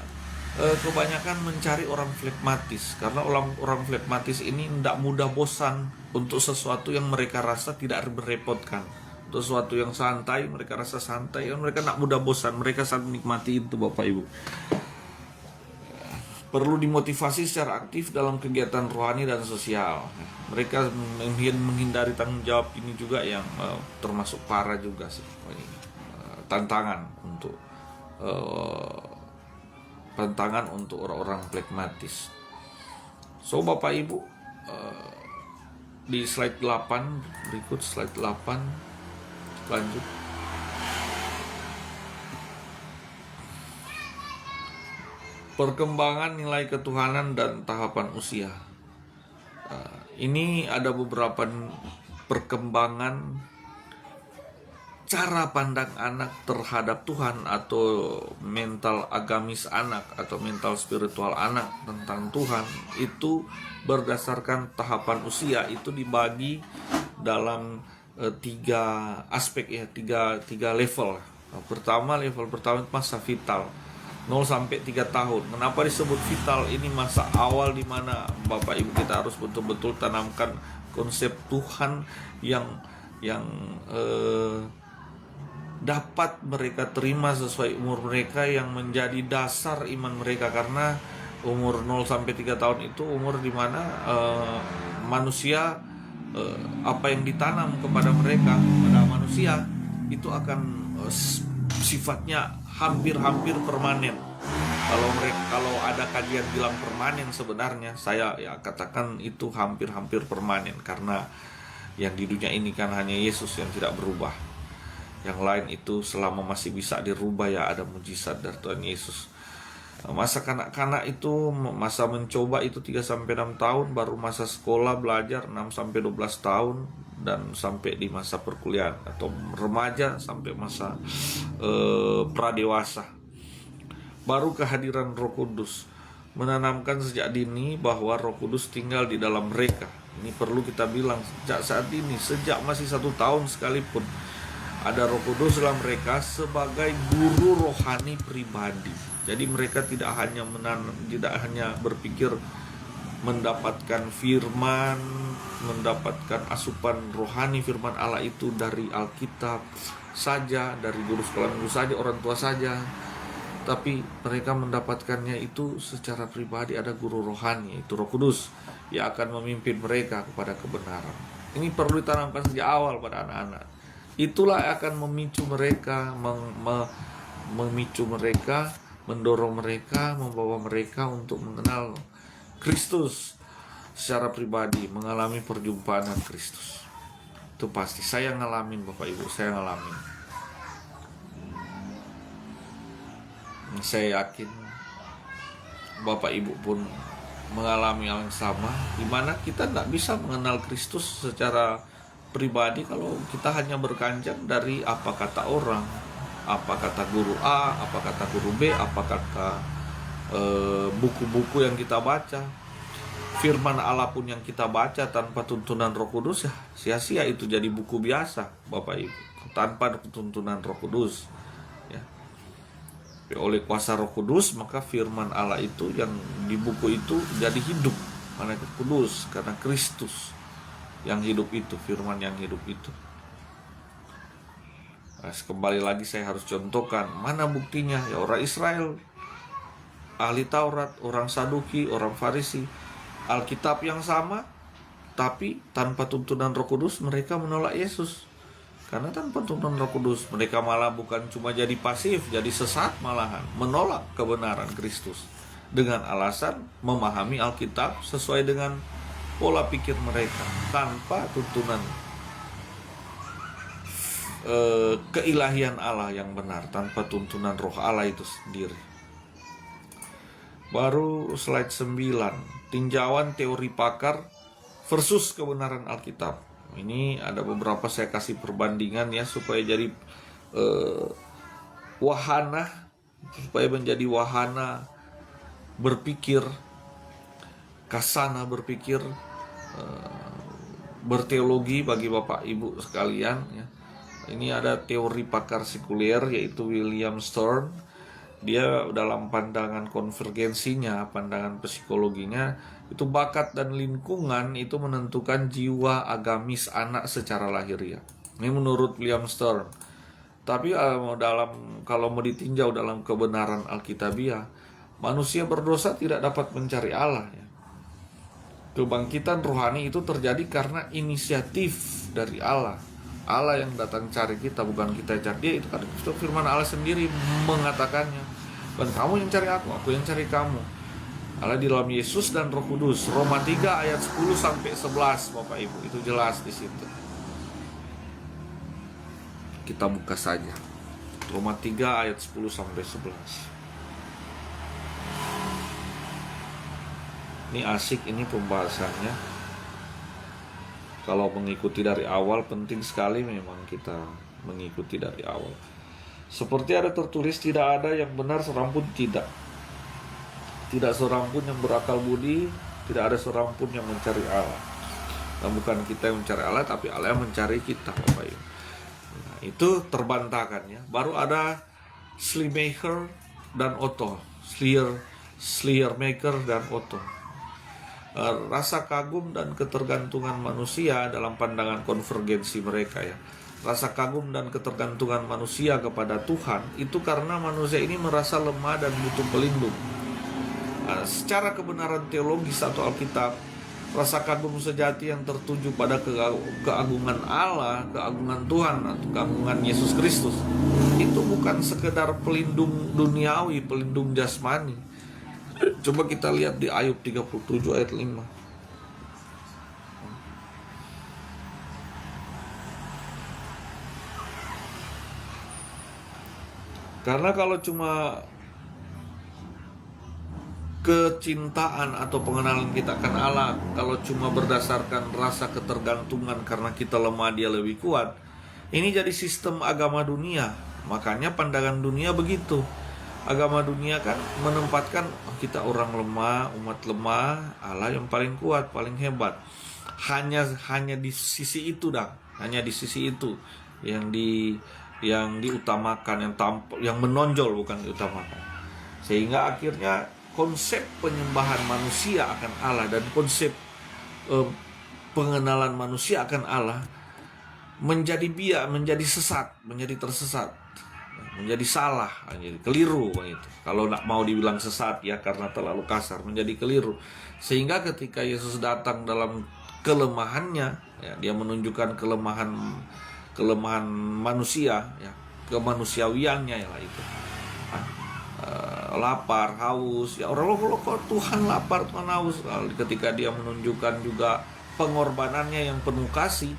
kebanyakan mencari orang flekmatis, karena orang flekmatis ini tidak mudah bosan untuk sesuatu yang mereka rasa tidak merepotkan, untuk sesuatu yang santai mereka rasa santai, dan mereka tidak mudah bosan, mereka sangat menikmati itu Bapak Ibu. Perlu dimotivasi secara aktif dalam kegiatan rohani dan sosial. Mereka menghindari tanggung jawab ini juga yang termasuk parah juga sih. Tantangan untuk orang-orang flekmatis. So Bapak Ibu, di slide 8 berikut, slide 8 lanjut. Perkembangan nilai ketuhanan dan tahapan usia. Ini ada beberapa perkembangan cara pandang anak terhadap Tuhan, atau mental agamis anak atau mental spiritual anak tentang Tuhan. Itu berdasarkan tahapan usia, itu dibagi dalam 3 aspek ya, tiga level. Level pertama masa vital, 0 sampai 3 tahun. Kenapa disebut vital? Ini masa awal di mana Bapak Ibu kita harus betul-betul tanamkan konsep Tuhan yang dapat mereka terima sesuai umur mereka, yang menjadi dasar iman mereka. Karena umur 0 sampai 3 tahun itu umur di mana manusia, apa yang ditanam kepada mereka, pada manusia itu akan sifatnya hampir permanen. Kalau ada kajian bilang permanen, sebenarnya saya ya katakan itu hampir permanen, karena yang di dunia ini kan hanya Yesus yang tidak berubah. Yang lain itu selama masih bisa dirubah ya ada mujizat dari Tuhan Yesus. Masa kanak-kanak itu, masa mencoba itu 3-6 tahun, baru masa sekolah belajar 6-12 tahun, dan sampai di masa perkuliahan atau remaja sampai masa pradewasa. Baru kehadiran Roh Kudus menanamkan sejak dini bahwa Roh Kudus tinggal di dalam mereka. Ini perlu kita bilang sejak saat ini, sejak masih 1 tahun sekalipun, ada Roh Kudus dalam mereka sebagai guru rohani pribadi. Jadi mereka tidak hanya berpikir mendapatkan firman, mendapatkan asupan rohani firman Allah itu dari Alkitab saja, dari guru sekolah minggu saja, orang tua saja. Tapi mereka mendapatkannya itu secara pribadi, ada guru rohani, itu Roh Kudus yang akan memimpin mereka kepada kebenaran. Ini perlu ditanamkan sejak awal pada anak-anak. Itulah yang akan memicu mereka, mendorong mereka, membawa mereka untuk mengenal Kristus secara pribadi, mengalami perjumpaan dengan Kristus. Itu pasti. Saya ngalamin, Bapak Ibu, saya ngalamin. Saya yakin Bapak Ibu pun mengalami hal yang sama, di mana kita tidak bisa mengenal Kristus secara pribadi kalau kita hanya berkanjang dari apa kata orang, apa kata guru A, apa kata guru B, apa kata buku-buku yang kita baca. Firman Allah pun yang kita baca tanpa tuntunan Roh Kudus, ya sia-sia, itu jadi buku biasa, Bapak Ibu, tanpa tuntunan Roh Kudus. Ya. Oleh kuasa Roh Kudus, maka firman Allah itu yang di buku itu jadi hidup, karena kudus, karena Kristus yang hidup itu, firman yang hidup itu. Nah, kembali lagi saya harus contohkan, mana buktinya? Ya orang Israel, ahli Taurat, orang Saduki, orang Farisi, Alkitab yang sama, tapi tanpa tuntunan Roh Kudus mereka menolak Yesus. Karena tanpa tuntunan Roh Kudus mereka malah bukan cuma jadi pasif, jadi sesat, malahan menolak kebenaran Kristus dengan alasan memahami Alkitab sesuai dengan pola pikir mereka, tanpa tuntunan keilahian Allah yang benar, tanpa tuntunan Roh Allah itu sendiri. Baru slide 9, tinjauan teori pakar versus kebenaran Alkitab. Ini ada beberapa saya kasih perbandingan ya, supaya jadi wahana, supaya menjadi wahana berpikir, kasana berpikir, berteologi bagi Bapak Ibu sekalian ya. Ini ada teori pakar sekuler, yaitu William Stern. Dia dalam pandangan konvergensinya, pandangan psikologinya, itu bakat dan lingkungan itu menentukan jiwa agamis anak secara lahiriah. Ini menurut William Stern. Tapi kalau mau ditinjau dalam kebenaran Alkitabiah, manusia berdosa tidak dapat mencari Allah ya. Kebangkitan rohani itu terjadi karena inisiatif dari Allah. Allah yang datang cari kita, bukan kita cari dia. Itu kan firman Allah sendiri mengatakannya. Bukan kamu yang cari aku yang cari kamu. Allah di dalam Yesus dan Roh Kudus. Roma 3 ayat 10 sampai 11, Bapak Ibu, itu jelas di situ. Kita buka saja. Roma 3 ayat 10 sampai 11. Ini asik ini pembahasannya. Kalau mengikuti dari awal, penting sekali memang kita mengikuti dari awal. Seperti ada tertulis, tidak ada yang benar seorang pun tidak. Tidak seorang pun yang berakal budi, tidak ada seorang pun yang mencari Allah. Dan bukan kita yang mencari Allah, tapi Allah yang mencari kita, Bapak Ibu. Nah, itu terbantahkan ya. Baru ada Schleiermacher dan Otto. Schleiermacher dan Otto. Rasa kagum dan ketergantungan manusia dalam pandangan konvergensi mereka ya. Rasa kagum dan ketergantungan manusia kepada Tuhan itu karena manusia ini merasa lemah dan butuh pelindung. Secara kebenaran teologis atau Alkitab, rasa kagum sejati yang tertuju pada keagungan Allah, keagungan Tuhan atau keagungan Yesus Kristus, itu bukan sekedar pelindung duniawi, pelindung jasmani. Coba kita lihat di Ayub 37 ayat 5. Karena kalau cuma kecintaan atau pengenalan kita akan Allah, kalau cuma berdasarkan rasa ketergantungan karena kita lemah dia lebih kuat, ini jadi sistem agama dunia. Makanya pandangan dunia begitu. Agama dunia kan menempatkan kita orang lemah, umat lemah, Allah yang paling kuat, paling hebat. Hanya di sisi itu hanya di sisi itu yang diutamakan, yang menonjol, bukan diutamakan. Sehingga akhirnya konsep penyembahan manusia akan Allah dan konsep pengenalan manusia akan Allah menjadi menjadi sesat, menjadi tersesat, menjadi salah, menjadi keliru begitu. Kalau nak mau dibilang sesat ya karena terlalu kasar, menjadi keliru. Sehingga ketika Yesus datang dalam kelemahannya, ya, dia menunjukkan kelemahan manusia, ya, kemanusiawiannya ya lah itu. Lapar, haus, ya orang kok Tuhan lapar, Tuhan haus. Ketika dia menunjukkan juga pengorbanannya yang penuh kasih,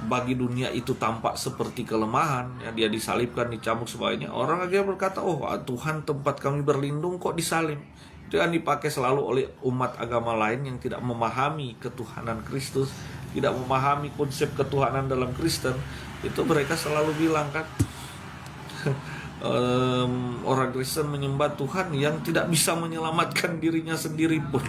bagi dunia itu tampak seperti kelemahan, ya, dia disalibkan, dicambuk sebagainya. Orang akhirnya berkata, oh Tuhan tempat kami berlindung kok disalib. Itu yang dipakai selalu oleh umat agama lain yang tidak memahami ketuhanan Kristus, tidak memahami konsep ketuhanan dalam Kristen. Itu mereka selalu bilang kan, orang Kristen menyembah Tuhan yang tidak bisa menyelamatkan dirinya sendiri pun,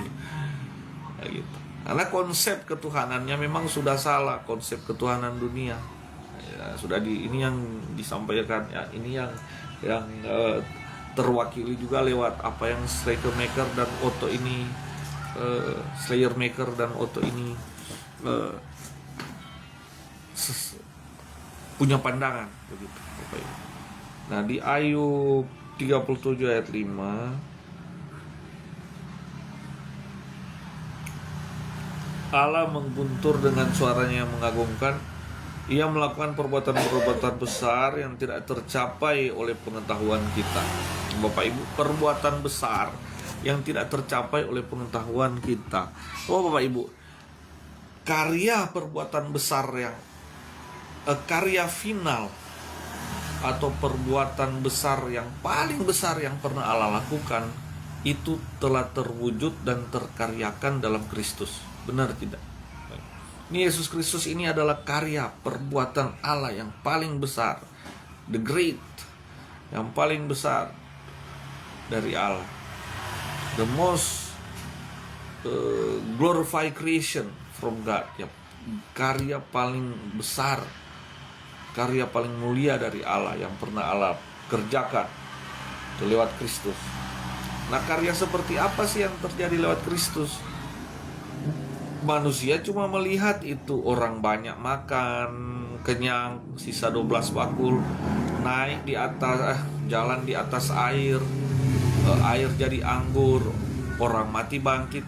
ya, gitu. Karena konsep ketuhanannya memang sudah salah, konsep ketuhanan dunia. Ya, ini yang disampaikan, ya, ini yang terwakili juga lewat apa yang Schleiermacher dan Otto ini punya pandangan begitu. Nah, di Ayub 37 ayat 5, Allah mengguntur dengan suaranya yang mengagumkan. Ia melakukan perbuatan-perbuatan besar yang tidak tercapai oleh pengetahuan kita. Bapak Ibu, perbuatan besar yang tidak tercapai oleh pengetahuan kita. Oh Bapak Ibu, karya perbuatan besar yang karya final atau perbuatan besar yang paling besar yang pernah Allah lakukan itu telah terwujud dan terkaryakan dalam Kristus. Benar tidak? Ini Yesus Kristus ini adalah karya perbuatan Allah yang paling besar, the great, yang paling besar dari Allah, the most glorified creation from God, ya, karya paling besar, karya paling mulia dari Allah yang pernah Allah kerjakan itu lewat Kristus. Nah, karya seperti apa sih yang terjadi lewat Kristus? Manusia cuma melihat itu, orang banyak makan, kenyang, sisa 12 bakul, naik di atas jalan di atas air, air jadi anggur, orang mati bangkit.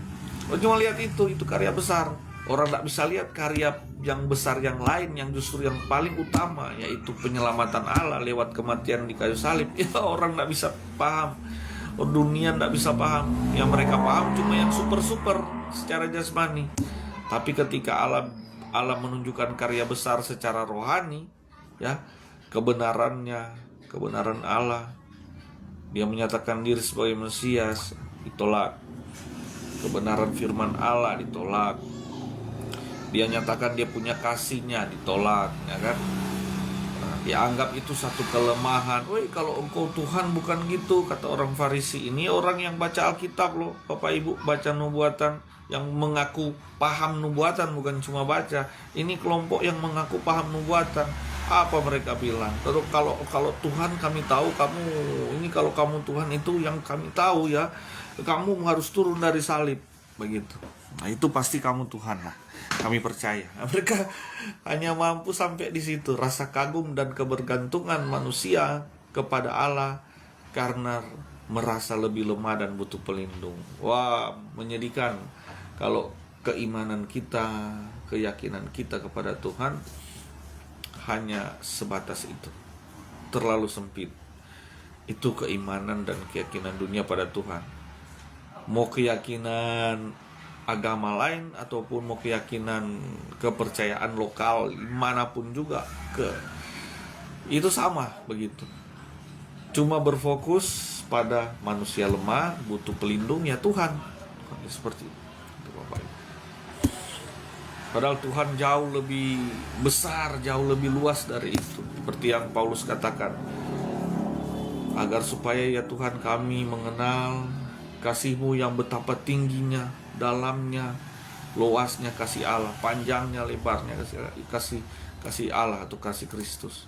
Cuma lihat itu karya besar. Orang tidak bisa lihat karya yang besar yang lain, yang justru yang paling utama, yaitu penyelamatan Allah lewat kematian di kayu salib. Ya, orang tidak bisa paham, dunia tidak bisa paham. Yang mereka paham cuma yang super-super secara jasmani. Tapi ketika Allah menunjukkan karya besar secara rohani, ya, kebenaran Allah, dia menyatakan diri sebagai Mesias, ditolak. Kebenaran firman Allah ditolak. Dia nyatakan dia punya kasihnya, ditolak, ya kan? Dianggap itu satu kelemahan. Woi, kalau engkau Tuhan bukan gitu, kata orang Farisi. Ini orang yang baca Alkitab loh, Bapak Ibu, baca nubuatan, yang mengaku paham nubuatan, bukan cuma baca. Ini kelompok yang mengaku paham nubuatan. Apa mereka bilang? Terus kalau Tuhan kami tahu kamu, ini kalau kamu Tuhan itu yang kami tahu ya, kamu harus turun dari salib, begitu. Nah, itu pasti kamu Tuhan lah. Kami percaya. Mereka hanya mampu sampai di situ, rasa kagum dan kebergantungan manusia kepada Allah karena merasa lebih lemah dan butuh pelindung. Wah, menyedihkan kalau keimanan kita, keyakinan kita kepada Tuhan hanya sebatas itu. Terlalu sempit. Itu keimanan dan keyakinan dunia pada Tuhan. Mau keyakinan agama lain ataupun mau keyakinan kepercayaan lokal manapun juga, itu sama begitu. Cuma berfokus pada manusia lemah, butuh pelindung, ya Tuhan. Seperti itu, Bapak Ibu. Padahal Tuhan jauh lebih besar, jauh lebih luas dari itu. Seperti yang Paulus katakan, agar supaya ya Tuhan kami mengenal kasih-Mu yang betapa tingginya, dalamnya, luasnya kasih Allah, panjangnya, lebarnya kasih Allah atau kasih Kristus.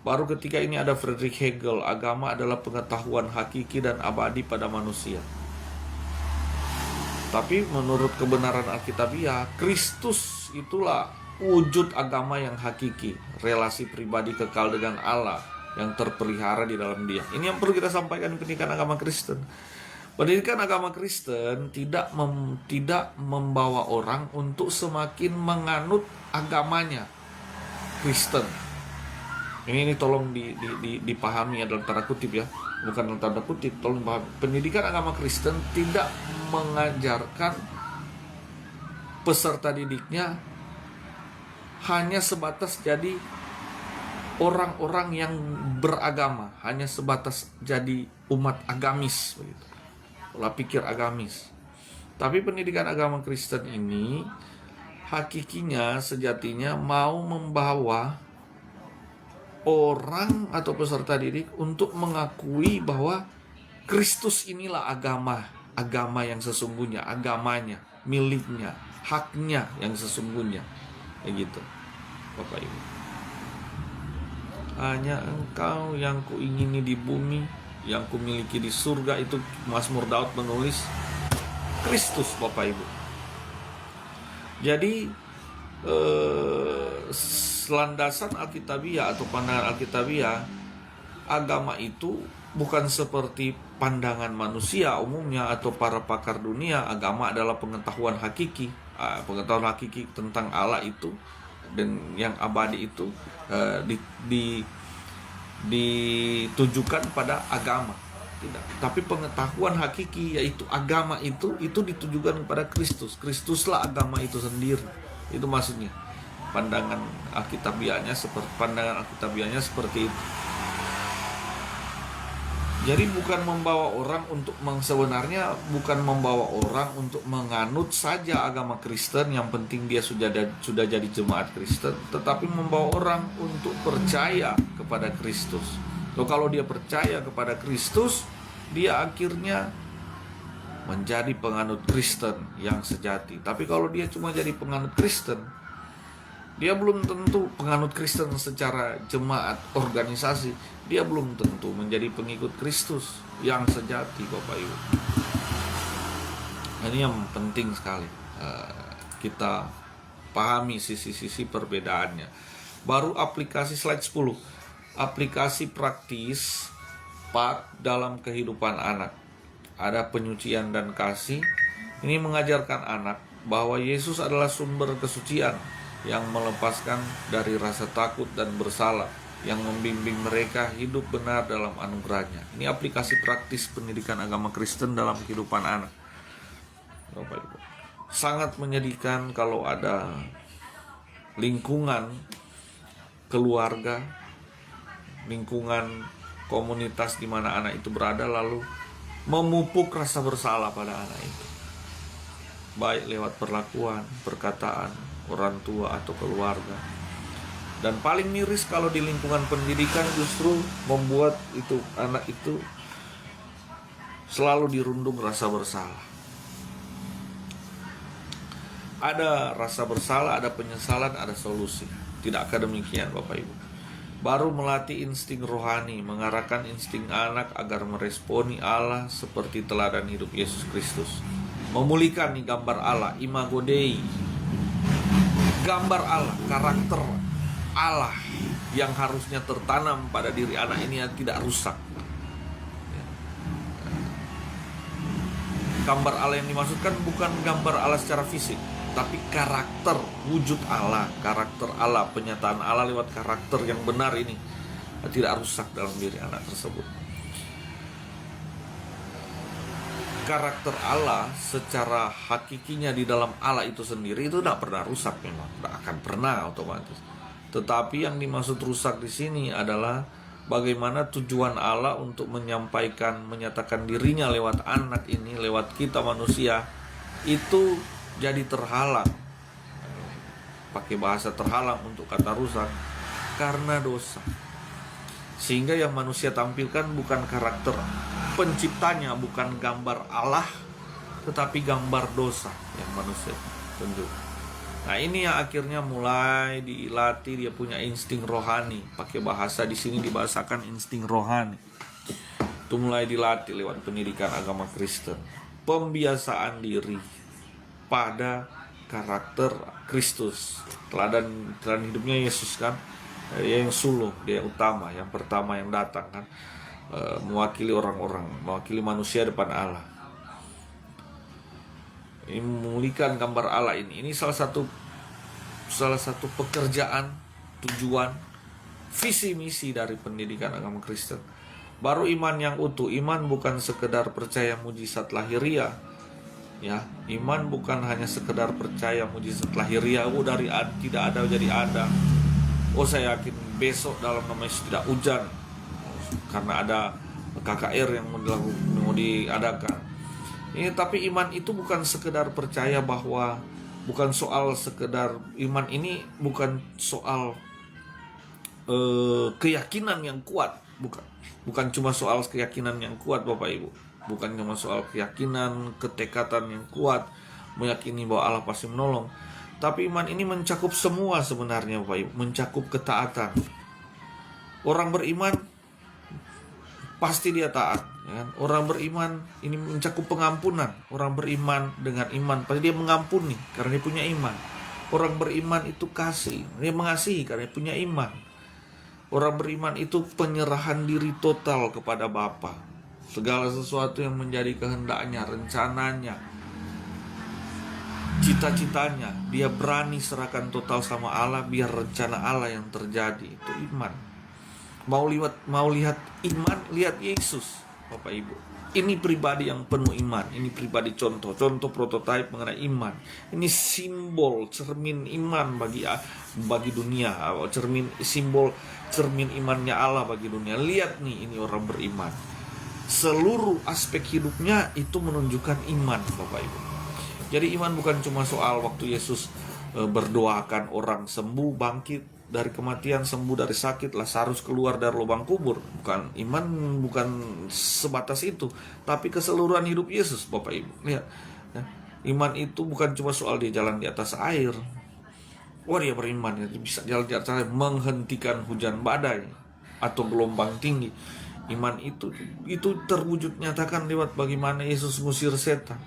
Baru ketika ini ada Friedrich Hegel, agama adalah pengetahuan hakiki dan abadi pada manusia. Tapi menurut kebenaran Alkitabiah, Kristus itulah wujud agama yang hakiki, relasi pribadi kekal dengan Allah yang terpelihara di dalam Dia. Ini yang perlu kita sampaikan di pendidikan agama Kristen. Pendidikan agama Kristen tidak membawa orang untuk semakin menganut agamanya Kristen. Ini tolong dipahami dalam tanda kutip ya, bukan dalam tanda kutip, tolong pahami. Pendidikan agama Kristen tidak mengajarkan peserta didiknya hanya sebatas jadi orang-orang yang beragama, hanya sebatas jadi umat agamis begitu. Pola pikir agamis. Tapi pendidikan agama Kristen ini hakikinya, sejatinya mau membawa orang atau peserta didik untuk mengakui bahwa Kristus inilah agama yang sesungguhnya, agamanya, miliknya, haknya yang sesungguhnya. Kayak gitu, Bapak Ibu. Hanya Engkau yang kuingini di bumi, yang kumiliki di surga, itu Mazmur Daud menulis Kristus, Bapak Ibu. Jadi landasan Alkitabiah atau pandangan Alkitabiah, agama itu bukan seperti pandangan manusia umumnya atau para pakar dunia. Agama adalah pengetahuan hakiki, tentang Allah itu dan yang abadi itu ditujukan pada agama. Tidak, tapi pengetahuan hakiki yaitu agama itu ditujukan kepada Kristus. Kristuslah agama itu sendiri. Itu maksudnya. Pandangan Alkitabiahnya seperti itu. Jadi bukan membawa orang untuk membawa orang untuk menganut saja agama Kristen, yang penting dia sudah jadi jemaat Kristen, tetapi membawa orang untuk percaya kepada Kristus. Kalau dia percaya kepada Kristus, dia akhirnya menjadi penganut Kristen yang sejati. Tapi kalau dia cuma jadi penganut Kristen, dia belum tentu penganut Kristen secara jemaat organisasi. Dia belum tentu menjadi pengikut Kristus yang sejati, Bapak Ibu. Ini yang penting sekali kita pahami sisi-sisi perbedaannya. Baru aplikasi slide 10. Aplikasi praktis dalam kehidupan anak. Ada penyucian dan kasih. Ini mengajarkan anak bahwa Yesus adalah sumber kesucian yang melepaskan dari rasa takut dan bersalah, yang membimbing mereka hidup benar dalam anugerahnya. Ini aplikasi praktis pendidikan agama Kristen dalam kehidupan anak. Bapak Ibu, sangat menyedihkan kalau ada lingkungan keluarga, lingkungan komunitas di mana anak itu berada lalu memupuk rasa bersalah pada anak itu, baik lewat perlakuan, perkataan orang tua atau keluarga. Dan paling miris kalau di lingkungan pendidikan justru membuat anak itu selalu dirundung rasa bersalah. Ada rasa bersalah, ada penyesalan, ada solusi. Tidak demikian, Bapak Ibu. Baru melatih insting rohani, mengarahkan insting anak agar meresponi Allah seperti teladan hidup Yesus Kristus. Memulihkan gambar Allah, imago Dei, gambar Allah, karakter Allah yang harusnya tertanam pada diri anak ini yang tidak rusak. Gambar Allah yang dimaksudkan bukan gambar Allah secara fisik, tapi karakter, wujud Allah, karakter Allah, penyataan Allah lewat karakter yang benar ini tidak rusak dalam diri anak tersebut. Karakter Allah secara hakikinya di dalam Allah itu sendiri itu tidak pernah rusak, memang tidak akan pernah otomatis. Tetapi yang dimaksud rusak di sini adalah bagaimana tujuan Allah untuk menyatakan dirinya lewat anak ini, lewat kita manusia, itu jadi terhalang. Pakai bahasa terhalang untuk kata rusak karena dosa. Sehingga yang manusia tampilkan bukan karakter penciptanya, bukan gambar Allah, tetapi gambar dosa yang manusia tunjukkan. Nah, ini yang akhirnya mulai dilatih, dia punya insting rohani. Pakai bahasa di sini dibahasakan insting rohani. Itu mulai dilatih lewat pendidikan agama Kristen. Pembiasaan diri pada karakter Kristus. Teladan hidupnya Yesus kan, dia yang sulung, dia yang utama, yang pertama yang datang kan, mewakili orang-orang, mewakili manusia depan Allah. Ini memulihkan gambar Allah ini. Ini salah satu pekerjaan, tujuan, visi misi dari pendidikan agama Kristen. Baru iman yang utuh. Iman bukan sekedar percaya mujizat lahiriah. Ya, iman bukan hanya sekedar percaya mujizat lahiriah. Dari tidak ada jadi ada. Saya yakin besok dalam nama Yesus tidak hujan karena ada KKR yang mau diadakan. Tapi iman itu bukan sekedar percaya bahwa, bukan soal sekedar iman ini, bukan soal keyakinan yang kuat, bukan cuma soal keyakinan yang kuat Bapak Ibu, bukan cuma soal keyakinan, ketekatan yang kuat, meyakini bahwa Allah pasti menolong. Tapi iman ini mencakup semua sebenarnya Bapak Ibu, mencakup ketaatan. Orang beriman pasti dia taat, ya kan? Orang beriman ini mencakup pengampunan. Orang beriman dengan iman pasti dia mengampuni karena dia punya iman. Orang beriman itu kasih, dia mengasihi karena dia punya iman. Orang beriman itu penyerahan diri total kepada Bapa. Segala sesuatu yang menjadi kehendaknya, rencananya, cita-citanya, dia berani serahkan total sama Allah biar rencana Allah yang terjadi. Itu iman. Mau lihat iman, lihat Yesus Bapak Ibu. Ini pribadi yang penuh iman. Ini pribadi contoh prototipe mengenai iman. Ini simbol cermin iman bagi dunia. Cermin imannya Allah bagi dunia. Lihat nih, ini orang beriman. Seluruh aspek hidupnya itu menunjukkan iman Bapak Ibu. Jadi iman bukan cuma soal waktu Yesus berdoakan orang sembuh, bangkit dari kematian, sembuh dari sakit, Lazarus keluar dari lubang kubur. Iman bukan sebatas itu, tapi keseluruhan hidup Yesus Bapak Ibu. Lihat, iman itu bukan cuma soal dia jalan di atas air. Dia beriman, dia bisa jalan di atas air, menghentikan hujan badai atau gelombang tinggi. Iman itu terwujud nyatakan lewat bagaimana Yesus mengusir setan,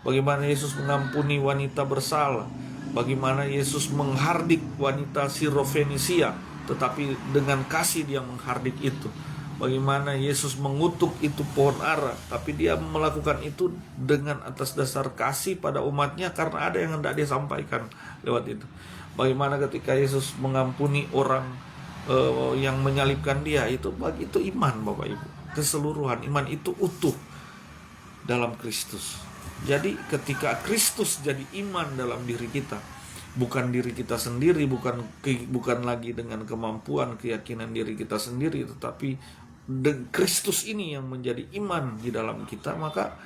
bagaimana Yesus mengampuni wanita bersalah, bagaimana Yesus menghardik wanita Sirofenisia, tetapi dengan kasih dia menghardik itu. Bagaimana Yesus mengutuk itu pohon ara, tapi dia melakukan itu dengan atas dasar kasih pada umatnya karena ada yang hendak dia sampaikan lewat itu. Bagaimana ketika Yesus mengampuni orang yang menyalibkan dia, itu iman Bapak Ibu. Keseluruhan iman itu utuh dalam Kristus. Jadi ketika Kristus jadi iman dalam diri kita, bukan diri kita sendiri, bukan lagi dengan kemampuan, keyakinan diri kita sendiri, tetapi Kristus ini yang menjadi iman di dalam kita, maka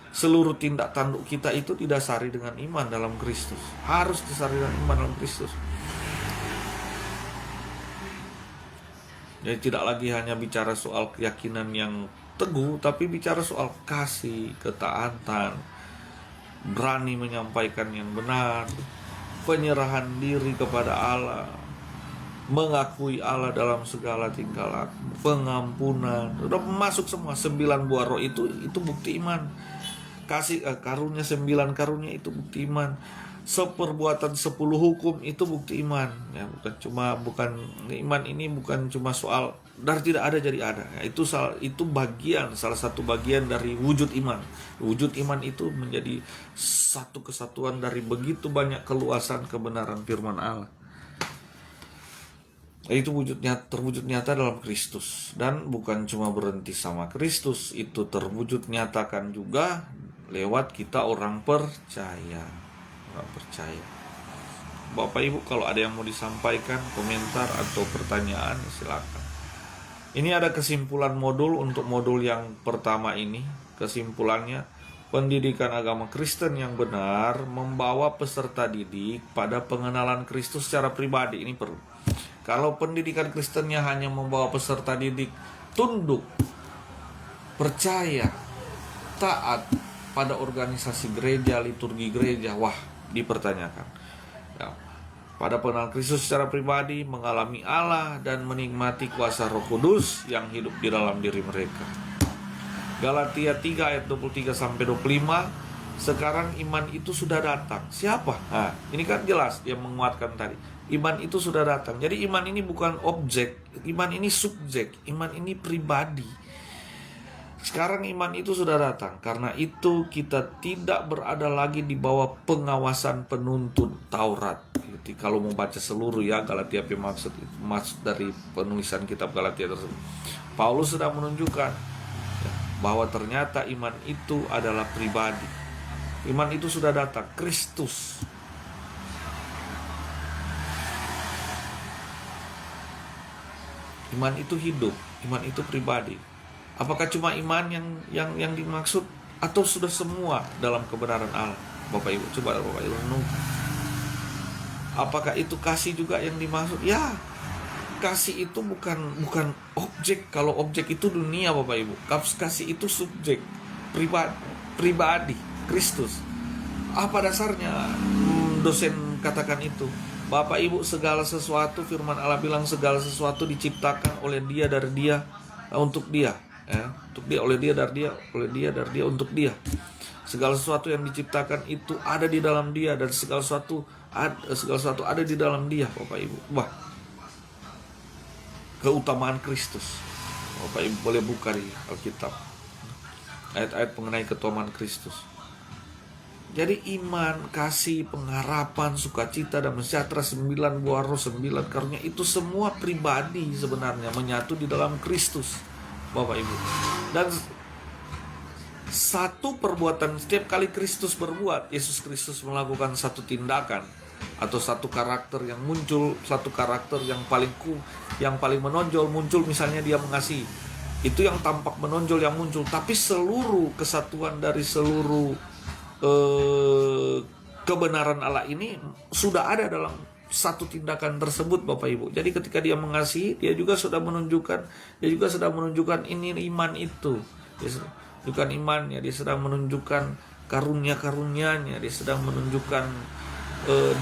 seluruh tindak tanduk kita itu didasari dengan iman dalam Kristus. Harus didasari dengan iman dalam Kristus. Jadi tidak lagi hanya bicara soal keyakinan yang teguh, tapi bicara soal kasih, ketaatan, berani menyampaikan yang benar, penyerahan diri kepada Allah, mengakui Allah dalam segala tingkah laku, pengampunan. Udah masuk semua 9 buah roh itu bukti iman. Kasih karunia 9 karunia itu bukti iman. Seperbuatan 10 hukum itu bukti iman. Ya, bukan iman ini bukan cuma soal dari tidak ada jadi ada. Ya, itu salah satu bagian dari wujud iman. Wujud iman itu menjadi satu kesatuan dari begitu banyak keluasan kebenaran firman Allah. Itu terwujud nyata dalam Kristus, dan bukan cuma berhenti sama Kristus, itu terwujud nyatakan juga lewat kita orang percaya. Bapak Ibu, kalau ada yang mau disampaikan, komentar atau pertanyaan, silakan. Ini ada kesimpulan modul untuk modul yang pertama ini. Kesimpulannya, pendidikan agama Kristen yang benar membawa peserta didik pada pengenalan Kristus secara pribadi. Ini perlu. Kalau pendidikan Kristennya hanya membawa peserta didik tunduk, percaya, taat pada organisasi gereja, liturgi gereja, dipertanyakan. Ya, pada pengenalan Kristus secara pribadi, mengalami Allah dan menikmati kuasa Roh Kudus yang hidup di dalam diri mereka. Galatia 3 ayat 23 sampai 25. Sekarang iman itu sudah datang. Siapa? Nah, ini kan jelas dia menguatkan tadi. Iman itu sudah datang. Jadi iman ini bukan objek, iman ini subjek, iman ini pribadi. Sekarang iman itu sudah datang. Karena itu kita tidak berada lagi di bawah pengawasan penuntun Taurat. Jadi kalau membaca seluruh ya Galatia, maksud dari penulisan kitab Galatia tersebut, Paulus sedang menunjukkan bahwa ternyata iman itu adalah pribadi. Iman itu sudah datang, Kristus. Iman itu hidup, iman itu pribadi. Apakah cuma iman yang dimaksud atau sudah semua dalam kebenaran Allah? Bapak Ibu, coba Bapak Ibu renungkan. Apakah itu kasih juga yang dimaksud? Ya, kasih itu bukan objek. Kalau objek itu dunia, Bapak Ibu. Kasih itu subjek, pribadi, Kristus. Apa dasarnya dosen katakan itu? Bapak Ibu, segala sesuatu, firman Allah bilang segala sesuatu diciptakan oleh Dia, dari Dia, untuk Dia, ya, untuk Dia, oleh Dia, dari Dia, oleh Dia, dari Dia, untuk Dia. Segala sesuatu yang diciptakan itu ada di dalam Dia, dan segala sesuatu ada di dalam Dia, Bapak Ibu. Wah, keutamaan Kristus. Bapak Ibu boleh buka di Alkitab ayat-ayat mengenai keutamaan Kristus. Jadi iman, kasih, pengharapan, sukacita, dan sejahtera, 9 buah roh, 9 karunia, itu semua pribadi sebenarnya menyatu di dalam Kristus, Bapak Ibu. Dan satu perbuatan, setiap kali Kristus berbuat, Yesus Kristus melakukan satu tindakan atau satu karakter yang muncul, satu karakter yang paling menonjol muncul, misalnya dia mengasihi. Itu yang tampak menonjol yang muncul, tapi seluruh kesatuan dari seluruh kebenaran Allah ini sudah ada dalam satu tindakan tersebut, Bapak Ibu. Jadi ketika dia mengasihi, dia juga sudah menunjukkan ini iman itu. Dia menunjukkan imannya, dia sedang menunjukkan karunia-karunia-Nya, dia sedang menunjukkan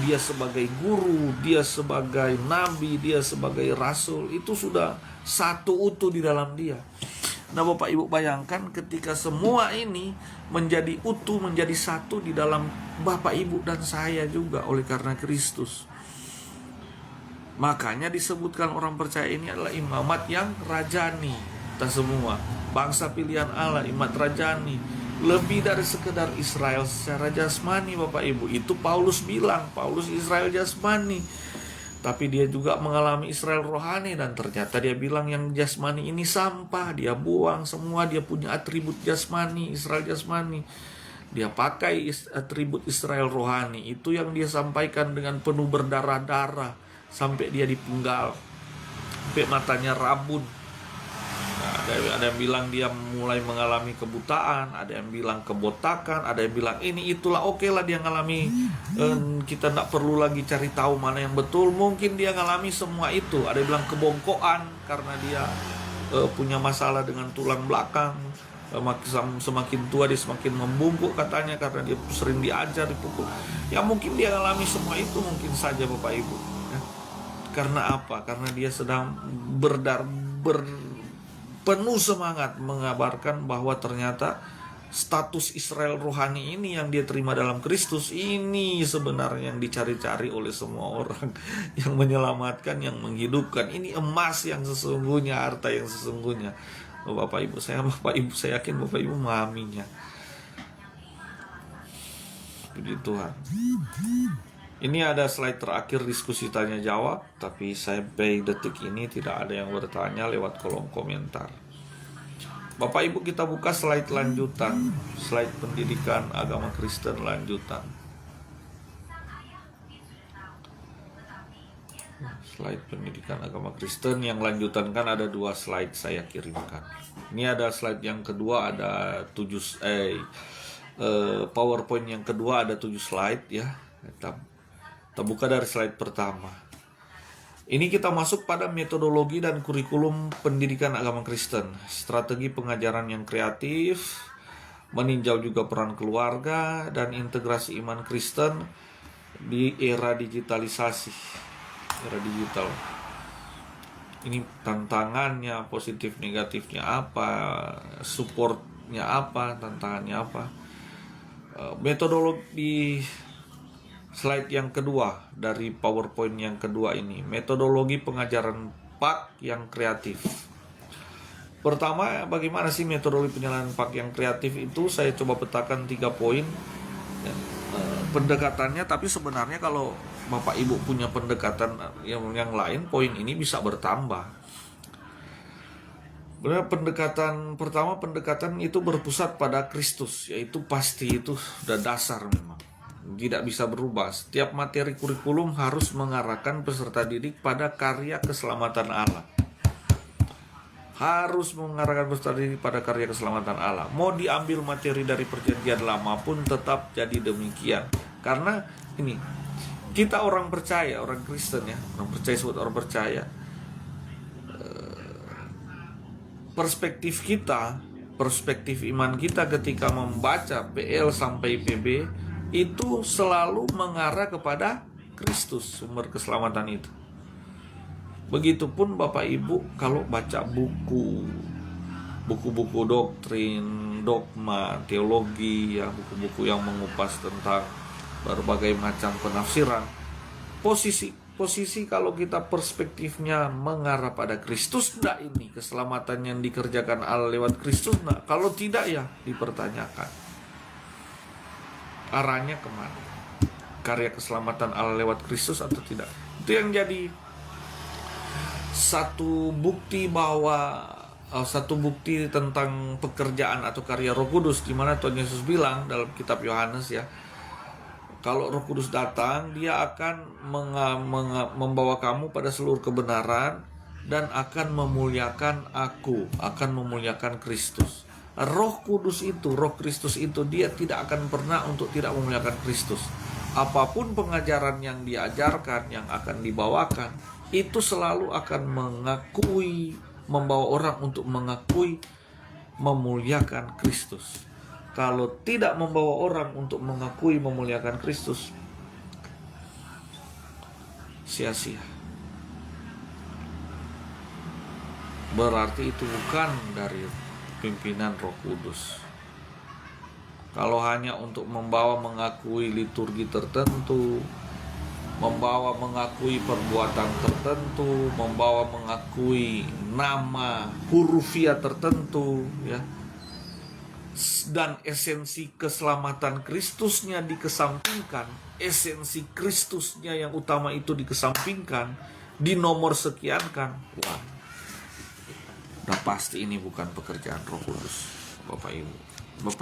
dia sebagai guru, dia sebagai nabi, dia sebagai rasul. Itu sudah satu utuh di dalam dia. Nah, Bapak Ibu bayangkan ketika semua ini menjadi utuh, menjadi satu di dalam Bapak Ibu dan saya juga oleh karena Kristus. Makanya disebutkan orang percaya ini adalah imamat yang rajani. Kita semua bangsa pilihan Allah, imamat rajani, lebih dari sekedar Israel secara jasmani, Bapak Ibu. Itu Paulus bilang, Paulus Israel jasmani, tapi dia juga mengalami Israel rohani. Dan ternyata dia bilang yang jasmani ini sampah, dia buang semua. Dia punya atribut jasmani, Israel jasmani, dia pakai atribut Israel rohani. Itu yang dia sampaikan dengan penuh berdarah-darah, sampai dia dipenggal, sampai matanya rabun. Ada yang bilang dia mulai mengalami kebutaan, ada yang bilang kebotakan, ada yang bilang ini itulah. Oke lah dia ngalami, kita tidak perlu lagi cari tahu mana yang betul. Mungkin dia ngalami semua itu. Ada yang bilang kebongkoan karena dia punya masalah dengan tulang belakang. Semakin tua dia semakin membungkuk katanya, karena dia sering diajar, dipukul. Ya mungkin dia ngalami semua itu, mungkin saja Bapak Ibu, ya. Karena apa? Karena dia sedang penuh semangat mengabarkan bahwa ternyata status Israel rohani ini yang dia terima dalam Kristus ini sebenarnya yang dicari-cari oleh semua orang, yang menyelamatkan, yang menghidupkan. Ini emas yang sesungguhnya, harta yang sesungguhnya. Bapak Ibu, saya yakin Bapak Ibu memahaminya. Puji Tuhan. Ini ada slide terakhir diskusi tanya jawab, tapi sampai detik ini tidak ada yang bertanya lewat kolom komentar. Bapak Ibu, kita buka slide lanjutan, slide pendidikan agama Kristen lanjutan. Slide pendidikan agama Kristen yang lanjutan kan ada 2 slide saya kirimkan. Ini ada slide yang kedua, ada 7 PowerPoint yang kedua ada 7 slide ya. Kita buka dari slide pertama. Ini kita masuk pada metodologi dan kurikulum pendidikan agama Kristen. Strategi pengajaran yang kreatif, meninjau juga peran keluarga dan integrasi iman Kristen di era digitalisasi, era digital. Ini tantangannya, positif negatifnya apa, supportnya apa, tantangannya apa. Metodologi di slide yang kedua dari PowerPoint yang kedua ini, metodologi pengajaran PAK yang kreatif. Pertama, bagaimana sih metodologi penyelenggaraan PAK yang kreatif itu? Saya coba petakan 3 poin pendekatannya, tapi sebenarnya kalau Bapak Ibu punya pendekatan yang lain, poin ini bisa bertambah. Benar, pendekatan pertama, pendekatan itu berpusat pada Kristus, yaitu pasti itu sudah dasar memang. Tidak bisa berubah. Setiap materi kurikulum harus mengarahkan peserta didik pada karya keselamatan Allah. Harus mengarahkan peserta didik pada karya keselamatan Allah. Mau diambil materi dari perjanjian lama pun tetap jadi demikian. Karena ini, kita orang percaya, orang Kristen ya, orang percaya sebut orang percaya. Perspektif kita, perspektif iman kita ketika membaca PL sampai PB itu selalu mengarah kepada Kristus, sumber keselamatan itu. Begitupun Bapak Ibu kalau baca buku-buku doktrin, dogma, teologi, ya, buku-buku yang mengupas tentang berbagai macam penafsiran. Posisi kalau kita perspektifnya mengarah pada Kristus, enggak ini keselamatan yang dikerjakan Allah lewat Kristus, enggak? Kalau tidak ya dipertanyakan arahnya kemana, karya keselamatan Allah lewat Kristus atau tidak. Itu yang jadi satu bukti tentang pekerjaan atau karya Roh Kudus, di mana Tuhan Yesus bilang dalam kitab Yohanes ya, kalau Roh Kudus datang, dia akan membawa kamu pada seluruh kebenaran dan akan memuliakan aku, akan memuliakan Kristus. Roh Kudus itu, Roh Kristus itu, dia tidak akan pernah untuk tidak memuliakan Kristus. Apapun pengajaran yang diajarkan, yang akan dibawakan, itu selalu akan membawa orang untuk mengakui, memuliakan Kristus. Kalau tidak membawa orang untuk mengakui, memuliakan Kristus, sia-sia. Berarti itu bukan dari pimpinan Roh Kudus. Kalau hanya untuk membawa mengakui liturgi tertentu, membawa mengakui perbuatan tertentu, membawa mengakui nama hurufiah tertentu, ya, dan esensi keselamatan Kristusnya dikesampingkan, esensi Kristusnya yang utama itu dikesampingkan, dinomor sekiankan, wah, udah pasti ini bukan pekerjaan Roh Kudus. Bapak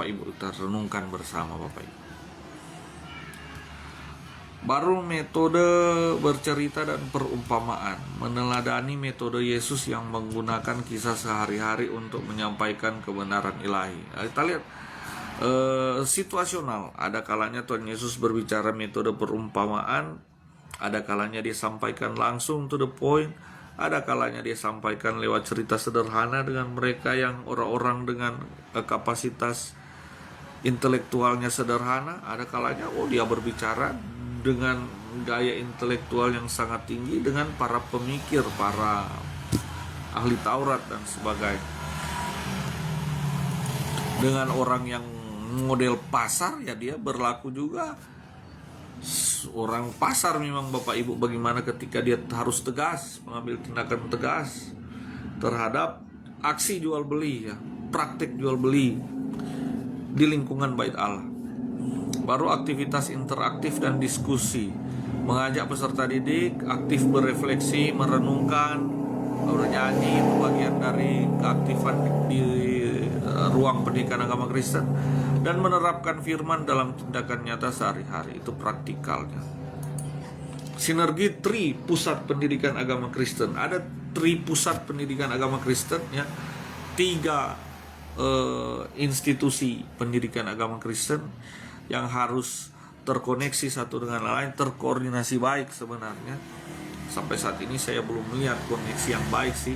Ibu kita renungkan bersama Bapak Ibu. Baru metode bercerita dan perumpamaan, meneladani metode Yesus yang menggunakan kisah sehari-hari untuk menyampaikan kebenaran ilahi. Nah, kita lihat situasional. Ada kalanya Tuhan Yesus berbicara metode perumpamaan, ada kalanya dia sampaikan langsung to the point, ada kalanya dia sampaikan lewat cerita sederhana dengan mereka yang orang-orang dengan kapasitas intelektualnya sederhana. Ada kalanya dia berbicara dengan gaya intelektual yang sangat tinggi dengan para pemikir, para ahli Taurat dan sebagainya. Dengan orang yang model pasar, ya dia berlaku juga orang pasar memang Bapak Ibu. Bagaimana ketika dia harus tegas, mengambil tindakan tegas terhadap aksi jual beli, ya, praktik jual beli di lingkungan Bait Allah. Baru aktivitas interaktif dan diskusi, mengajak peserta didik aktif berefleksi, merenungkan, bernyanyi, itu bagian dari keaktifan di ruang pendidikan agama Kristen, dan menerapkan firman dalam tindakan nyata sehari-hari, itu praktikalnya. Sinergi tri pusat pendidikan agama Kristen. Ada tri pusat pendidikan agama Kristen, ya, 3 institusi pendidikan agama Kristen yang harus terkoneksi satu dengan lain, terkoordinasi baik sebenarnya. Sampai saat ini saya belum melihat koneksi yang baik sih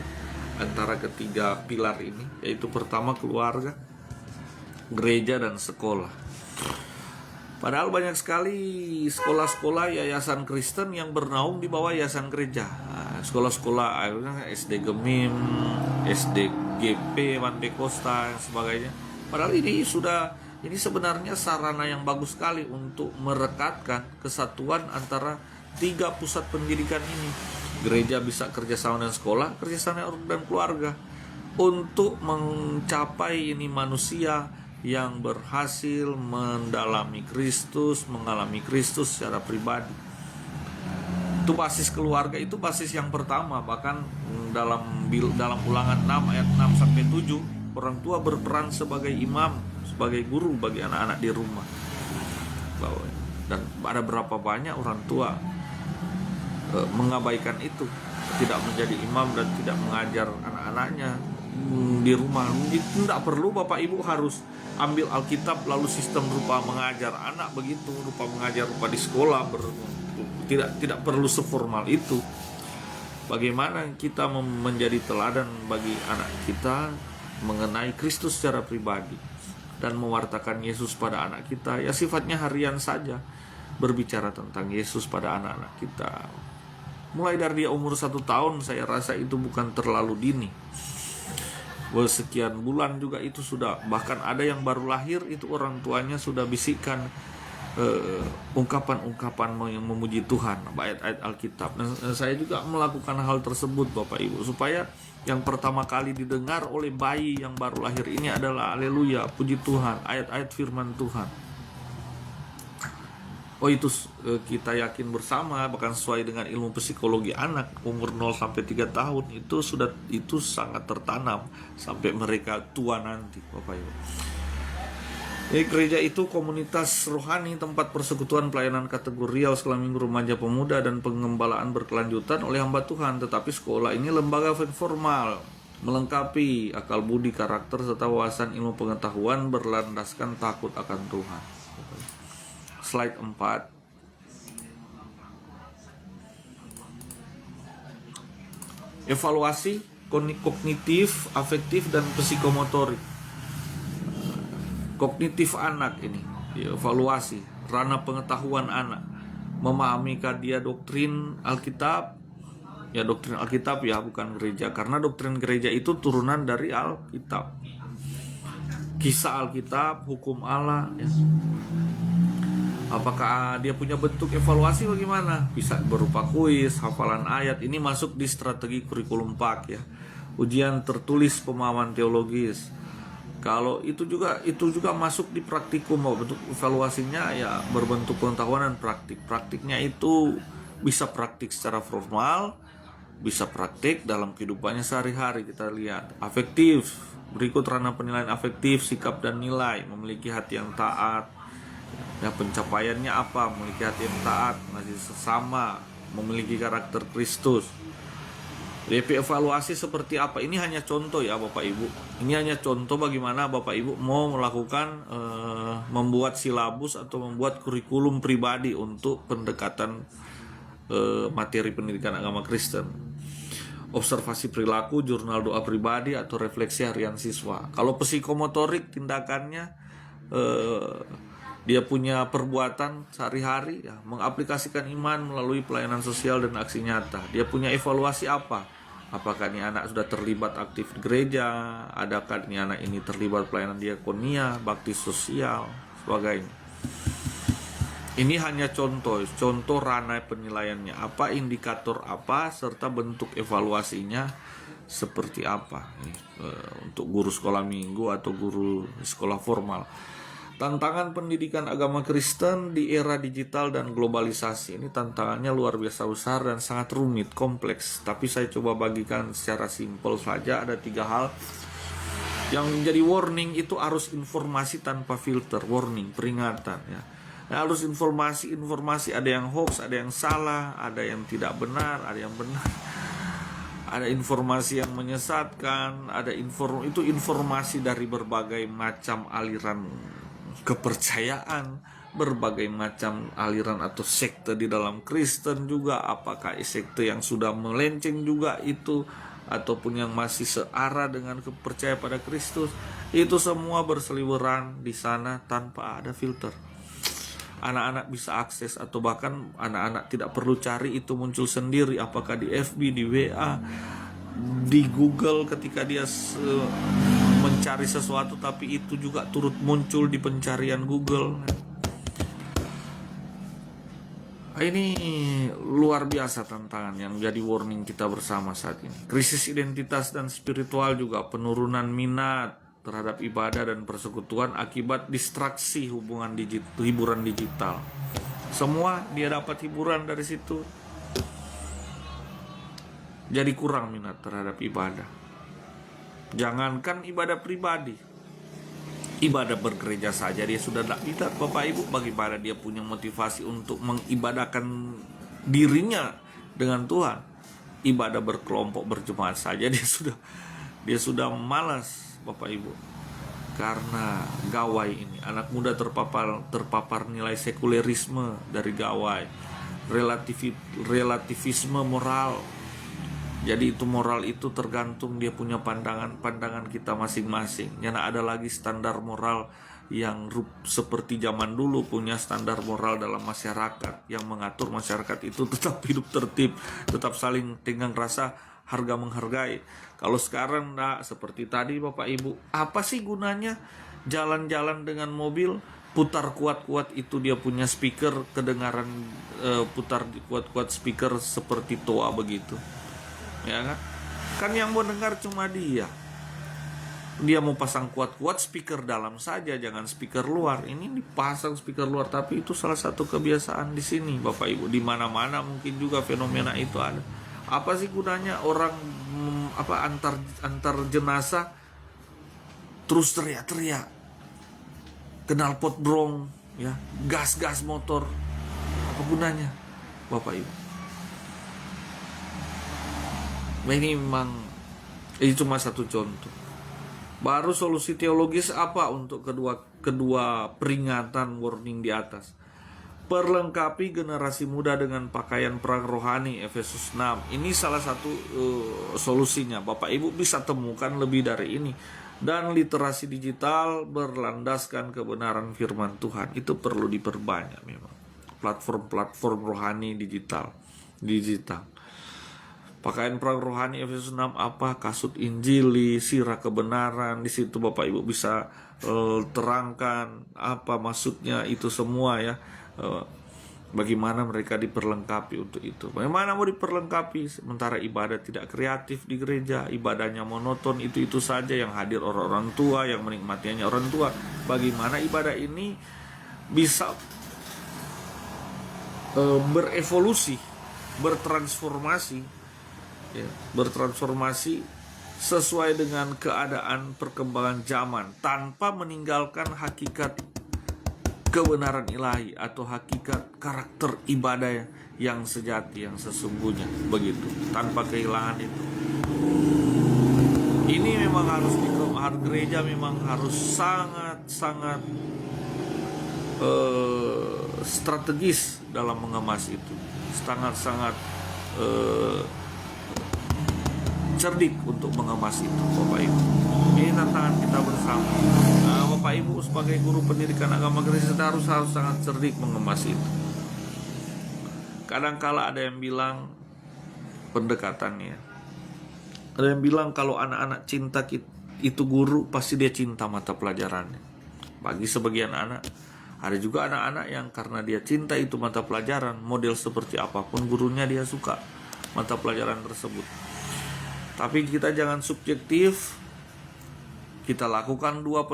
antara ketiga pilar ini, yaitu pertama keluarga, gereja, dan sekolah. Padahal banyak sekali sekolah-sekolah yayasan Kristen yang bernaung di bawah yayasan gereja. Sekolah-sekolah SD Gemim, SD GP, Mante Costa dan sebagainya. Padahal ini sebenarnya sarana yang bagus sekali untuk merekatkan kesatuan antara 3 pusat pendidikan ini. Gereja bisa kerjasama dengan sekolah, kerjasama dan keluarga untuk mencapai ini manusia yang berhasil mendalami Kristus, mengalami Kristus secara pribadi. Itu basis keluarga, itu basis yang pertama. Bahkan dalam Ulangan 6 ayat 6 sampai 7, orang tua berperan sebagai imam, sebagai guru bagi anak-anak di rumah. Dan ada berapa banyak orang tua mengabaikan itu, tidak menjadi imam dan tidak mengajar anak-anaknya di rumah. Tidak perlu Bapak Ibu harus ambil Alkitab lalu sistem rupa mengajar anak begitu, rupa mengajar rupa di sekolah, tidak perlu seformal itu. Bagaimana kita menjadi teladan bagi anak kita mengenai Kristus secara pribadi dan mewartakan Yesus pada anak kita, ya sifatnya harian saja, berbicara tentang Yesus pada anak-anak kita. Mulai dari dia umur 1 tahun, saya rasa itu bukan terlalu dini. Sekian bulan juga itu sudah, bahkan ada yang baru lahir itu orang tuanya sudah bisikkan ungkapan-ungkapan yang memuji Tuhan, ayat-ayat Alkitab. Dan saya juga melakukan hal tersebut Bapak Ibu, supaya yang pertama kali didengar oleh bayi yang baru lahir ini adalah haleluya, puji Tuhan, ayat-ayat firman Tuhan. Itu kita yakin bersama, bahkan sesuai dengan ilmu psikologi anak umur 0 sampai 3 tahun itu sangat tertanam sampai mereka tua nanti Bapak Ibu. Jadi gereja itu komunitas rohani, tempat persekutuan pelayanan kategorial sekolah minggu, remaja, pemuda, dan pengembalaan berkelanjutan oleh hamba Tuhan. Tetapi sekolah ini lembaga formal, melengkapi akal budi, karakter, serta wawasan ilmu pengetahuan berlandaskan takut akan Tuhan. Slide 4. Evaluasi kognitif, afektif, dan psikomotorik. Kognitif anak ini, evaluasi, ranah pengetahuan anak, memahami dia doktrin Alkitab, doktrin Alkitab bukan gereja, karena doktrin gereja itu turunan dari Alkitab, kisah Alkitab, hukum Allah. Apakah dia punya bentuk evaluasi bagaimana? Bisa berupa kuis, hafalan ayat. Ini masuk di strategi kurikulum PAK Ujian tertulis pemahaman teologis. Kalau itu juga masuk di praktikum. Bentuk evaluasinya berbentuk pengetahuan dan praktik. Praktiknya itu bisa praktik secara formal, bisa praktik dalam kehidupannya sehari-hari. Kita lihat afektif. Berikut ranah penilaian afektif, sikap dan nilai, memiliki hati yang taat. Pencapaiannya apa? Memiliki hati yang taat, mengasihi sesama, memiliki karakter Kristus. DP evaluasi seperti apa? Ini hanya contoh Bapak Ibu. Ini hanya contoh bagaimana Bapak Ibu mau melakukan membuat silabus atau membuat kurikulum pribadi untuk pendekatan materi pendidikan agama Kristen. Observasi perilaku, jurnal doa pribadi, atau refleksi harian siswa. Kalau psikomotorik, tindakannya dia punya perbuatan sehari-hari, mengaplikasikan iman melalui pelayanan sosial dan aksi nyata. Dia punya evaluasi apa? Apakah ini anak sudah terlibat aktif di gereja? Adakah ini anak ini terlibat pelayanan diakonia, bakti sosial, sebagainya. Ini hanya contoh ranah penilaiannya. Apa indikator apa, serta bentuk evaluasinya seperti apa. Untuk guru sekolah minggu atau guru sekolah formal. Tantangan pendidikan agama Kristen di era digital dan globalisasi. Ini tantangannya luar biasa besar dan sangat rumit, kompleks. Tapi saya coba bagikan secara simpel saja. Ada 3 hal yang menjadi warning. Itu arus informasi tanpa filter. Warning, peringatan arus informasi, ada yang hoax, ada yang salah, ada yang tidak benar, ada yang benar. Ada informasi yang menyesatkan, itu informasi dari berbagai macam aliran kepercayaan, berbagai macam aliran atau sekte di dalam Kristen juga. Apakah sekte yang sudah melenceng juga itu, ataupun yang masih searah dengan kepercayaan pada Kristus. Itu semua berseliweran di sana tanpa ada filter. anak-anak bisa akses, atau bahkan anak-anak tidak perlu cari, itu muncul sendiri, apakah di FB, di WA, di Google ketika dia mencari sesuatu, tapi itu juga turut muncul di pencarian Google. Ini luar biasa tantangan yang menjadi warning kita bersama saat ini. Krisis identitas dan spiritual juga, penurunan minat terhadap ibadah dan persekutuan akibat distraksi hiburan digital. Semua dia dapat hiburan dari situ, jadi kurang minat terhadap ibadah. Jangankan ibadah pribadi, ibadah bergereja saja dia sudah tidak minat, Bapak Ibu. Bagaimana dia punya motivasi untuk mengibadahkan dirinya dengan Tuhan? Ibadah berkelompok, berjemaat saja dia sudah malas, Bapak Ibu. Karena gawai ini, anak muda terpapar nilai sekulerisme dari gawai, relativisme moral. Jadi itu moral itu tergantung dia punya pandangan kita masing-masing. Karena ada lagi standar moral yang seperti zaman dulu, punya standar moral dalam masyarakat yang mengatur masyarakat itu tetap hidup tertib, tetap saling tenggang rasa, harga menghargai. Kalau sekarang enggak seperti tadi, Bapak Ibu. Apa sih gunanya jalan-jalan dengan mobil putar kuat-kuat, itu dia punya speaker, kedengaran putar kuat-kuat speaker seperti toa begitu. Ya kan? Kan yang mau dengar cuma dia. Dia mau pasang kuat-kuat speaker dalam saja, jangan speaker luar. Ini dipasang speaker luar, tapi itu salah satu kebiasaan di sini, Bapak Ibu. Di mana-mana mungkin juga fenomena itu ada. Apa sih gunanya orang antar jenazah terus teriak-teriak, knalpot brong, ya, gas motor. Apa gunanya, Bapak Ibu? Ini cuma satu contoh. Baru solusi teologis apa untuk kedua peringatan warning di atas? Perlengkapi generasi muda dengan pakaian perang rohani, Efesus 6. Ini salah satu solusinya. Bapak Ibu bisa temukan lebih dari ini. Dan literasi digital berlandaskan kebenaran firman Tuhan. Itu perlu diperbanyak memang. Platform rohani digital. Pakaian perang rohani Efesus 6 apa? Kasut Injili, sirah kebenaran. Di situ Bapak Ibu bisa terangkan apa maksudnya itu semua, ya. Bagaimana mereka diperlengkapi untuk itu. Bagaimana mau diperlengkapi sementara ibadah tidak kreatif di gereja, ibadahnya monoton, itu saja yang hadir orang tua, yang menikmatinya orang tua. Bagaimana ibadah ini bisa berevolusi, bertransformasi sesuai dengan keadaan perkembangan zaman, tanpa meninggalkan hakikat kebenaran ilahi atau hakikat karakter ibadah yang sejati, yang sesungguhnya, begitu, tanpa kehilangan itu. Ini memang harus gereja memang harus sangat strategis dalam mengemas itu, sangat cerdik untuk mengemas itu, Bapak Ibu. Ini tantangan kita bersama. Nah, Bapak Ibu sebagai guru pendidikan agama gereja, kita harus sangat cerdik mengemas itu. Kadangkala ada yang bilang pendekatannya, ada yang bilang kalau anak-anak cinta itu guru, pasti dia cinta mata pelajarannya. Bagi sebagian anak, ada juga anak-anak yang karena dia cinta itu mata pelajaran, model seperti apapun gurunya dia suka mata pelajaran tersebut. Tapi kita jangan subjektif. Kita lakukan dua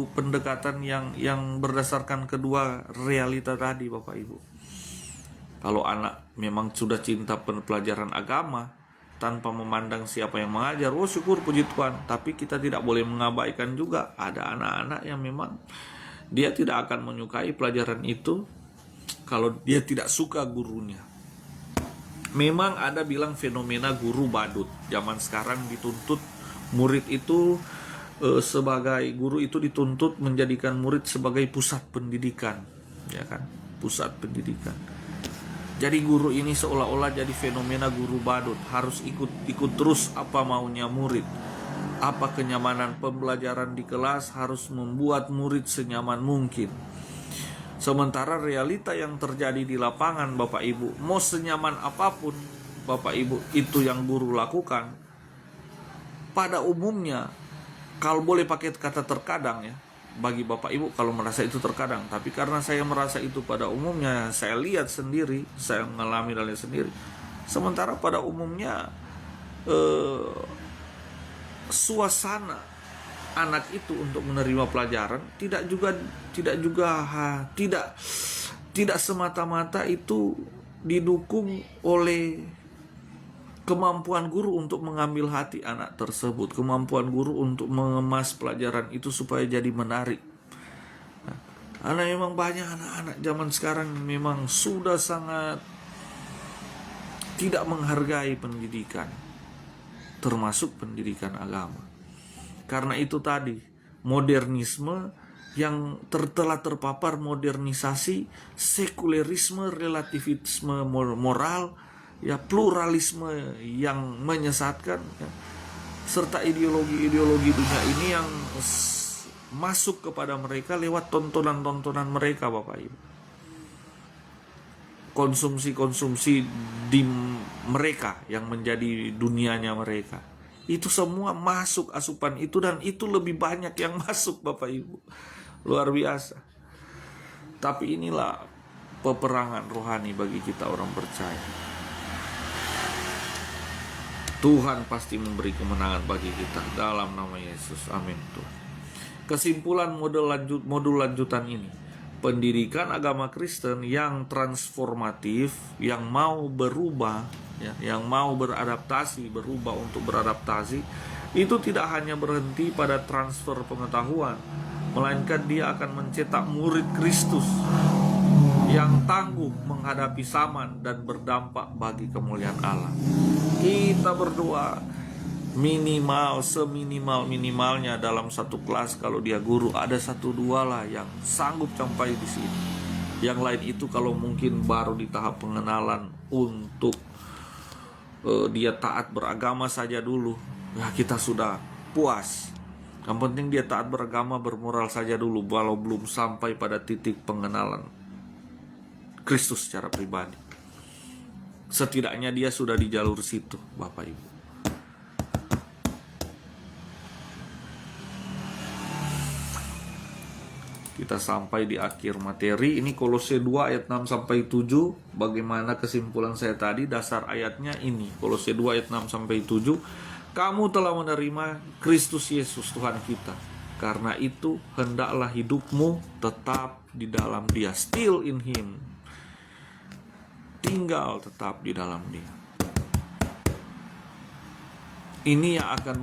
pendekatan yang berdasarkan kedua realita tadi, Bapak Ibu. Kalau anak memang sudah cinta pelajaran agama tanpa memandang siapa yang mengajar, syukur, puji Tuhan. Tapi kita tidak boleh mengabaikan juga ada anak-anak yang memang dia tidak akan menyukai pelajaran itu kalau dia tidak suka gurunya. Memang ada bilang fenomena guru badut. Zaman sekarang dituntut murid itu sebagai guru itu dituntut menjadikan murid sebagai pusat pendidikan, ya kan? Pusat pendidikan. Jadi guru ini seolah-olah jadi fenomena guru badut, harus ikut terus apa maunya murid. Apa kenyamanan pembelajaran di kelas, harus membuat murid senyaman mungkin. Sementara realita yang terjadi di lapangan, Bapak Ibu, mau senyaman apapun Bapak Ibu itu yang guru lakukan, pada umumnya, kalau boleh pakai kata terkadang ya, bagi Bapak Ibu kalau merasa itu terkadang, tapi karena saya merasa itu pada umumnya, saya lihat sendiri, saya mengalami dalilnya sendiri. Sementara pada umumnya suasana anak itu untuk menerima pelajaran tidak semata-mata itu didukung oleh kemampuan guru untuk mengambil hati anak tersebut, kemampuan guru untuk mengemas pelajaran itu supaya jadi menarik. Karena memang banyak anak-anak zaman sekarang memang sudah sangat tidak menghargai pendidikan, termasuk pendidikan agama. Karena itu tadi, modernisme yang telah terpapar modernisasi, sekulerisme, relativisme moral, ya pluralisme yang menyesatkan, ya, serta ideologi-ideologi dunia ini yang masuk kepada mereka lewat tontonan-tontonan mereka, Bapak Ibu. Konsumsi-konsumsi di mereka yang menjadi dunianya mereka. Itu semua masuk asupan itu, dan itu lebih banyak yang masuk, Bapak Ibu. Luar biasa. Tapi inilah peperangan rohani bagi kita orang percaya. Tuhan pasti memberi kemenangan bagi kita dalam nama Yesus. Amin Tuhan. Kesimpulan modul lanjutan ini, pendidikan agama Kristen yang transformatif, yang mau berubah, ya, yang mau beradaptasi, berubah untuk beradaptasi, itu tidak hanya berhenti pada transfer pengetahuan, melainkan dia akan mencetak murid Kristus yang tangguh menghadapi zaman dan berdampak bagi kemuliaan Allah. Kita berdoa minimal, seminimal-minimalnya dalam satu kelas kalau dia guru ada 1-2 lah yang sanggup sampai di sini. Yang lain itu kalau mungkin baru di tahap pengenalan untuk dia taat beragama saja dulu, ya kita sudah puas. Yang penting dia taat beragama, bermoral saja dulu, walau belum sampai pada titik pengenalan Kristus secara pribadi. Setidaknya dia sudah di jalur situ, Bapak Ibu. Kita sampai di akhir materi. Ini Kolose 2 ayat 6 sampai 7. Bagaimana kesimpulan saya tadi? Dasar ayatnya ini. Kolose 2 ayat 6 sampai 7. Kamu telah menerima Kristus Yesus Tuhan kita. Karena itu hendaklah hidupmu tetap di dalam Dia. Still in Him. Tinggal tetap di dalam Dia. Ini yang akan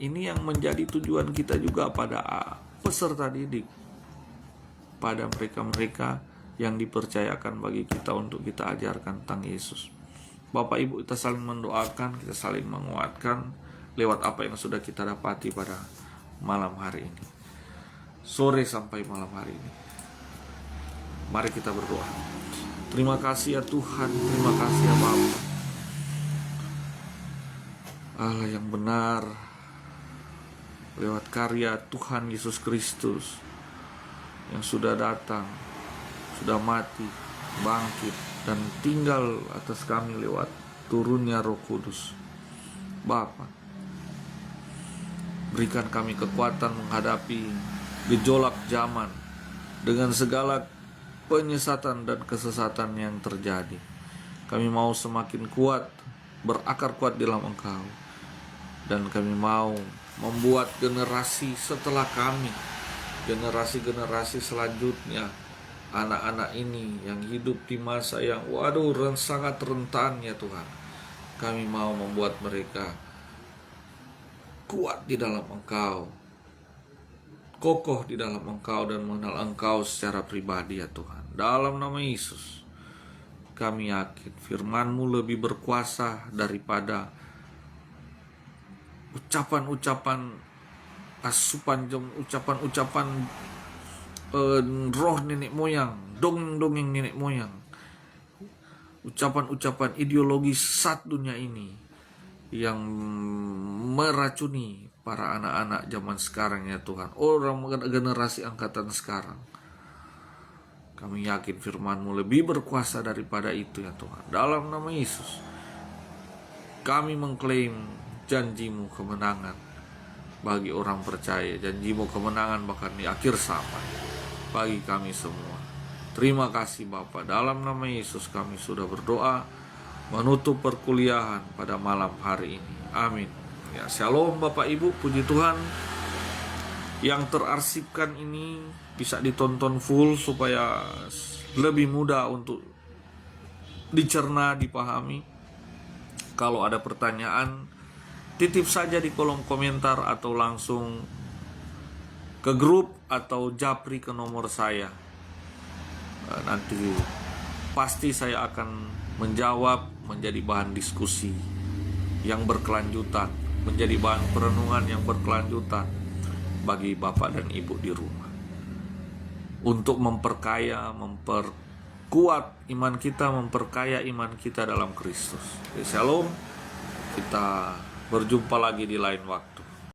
ini yang menjadi tujuan kita juga pada peserta didik, pada mereka-mereka yang dipercayakan bagi kita untuk kita ajarkan tentang Yesus. Bapak Ibu, kita saling mendoakan, kita saling menguatkan lewat apa yang sudah kita dapati pada malam hari ini, sore sampai malam hari ini. Mari kita berdoa. Terima kasih ya Tuhan, terima kasih ya Bapa, Allah yang benar, lewat karya Tuhan Yesus Kristus yang sudah datang, sudah mati, bangkit, dan tinggal atas kami lewat turunnya Roh Kudus. Bapa, berikan kami kekuatan menghadapi gejolak zaman dengan segala penyesatan dan kesesatan yang terjadi. Kami mau semakin kuat, berakar kuat di dalam Engkau, dan kami mau membuat generasi setelah kami, generasi-generasi selanjutnya, anak-anak ini yang hidup di masa yang sangat rentan ya Tuhan. Kami mau membuat mereka kuat di dalam Engkau, kokoh di dalam Engkau, dan mengenal Engkau secara pribadi ya Tuhan. Dalam nama Yesus, kami yakin firman-Mu lebih berkuasa daripada ucapan-ucapan asupan, ucapan-ucapan roh nenek moyang, dongeng-dongeng nenek moyang, ucapan-ucapan ideologi sesat dunia ini yang meracuni para anak-anak zaman sekarang ya Tuhan, orang generasi angkatan sekarang. Kami yakin firman-Mu lebih berkuasa daripada itu ya Tuhan. Dalam nama Yesus, kami mengklaim janji-Mu kemenangan bagi orang percaya. Janji-Mu kemenangan bahkan di akhir zaman bagi kami semua. Terima kasih Bapa. Dalam nama Yesus kami sudah berdoa menutup perkuliahan pada malam hari ini. Amin. Ya, shalom Bapak Ibu, puji Tuhan. Yang terarsipkan ini bisa ditonton full supaya lebih mudah untuk dicerna, dipahami. Kalau ada pertanyaan, titip saja di kolom komentar atau langsung ke grup atau japri ke nomor saya. Nanti pasti saya akan menjawab, menjadi bahan diskusi yang berkelanjutan, menjadi bahan perenungan yang berkelanjutan bagi Bapak dan Ibu di rumah, untuk memperkaya, memperkuat iman kita, memperkaya iman kita dalam Kristus. Shalom, kita berjumpa lagi di lain waktu.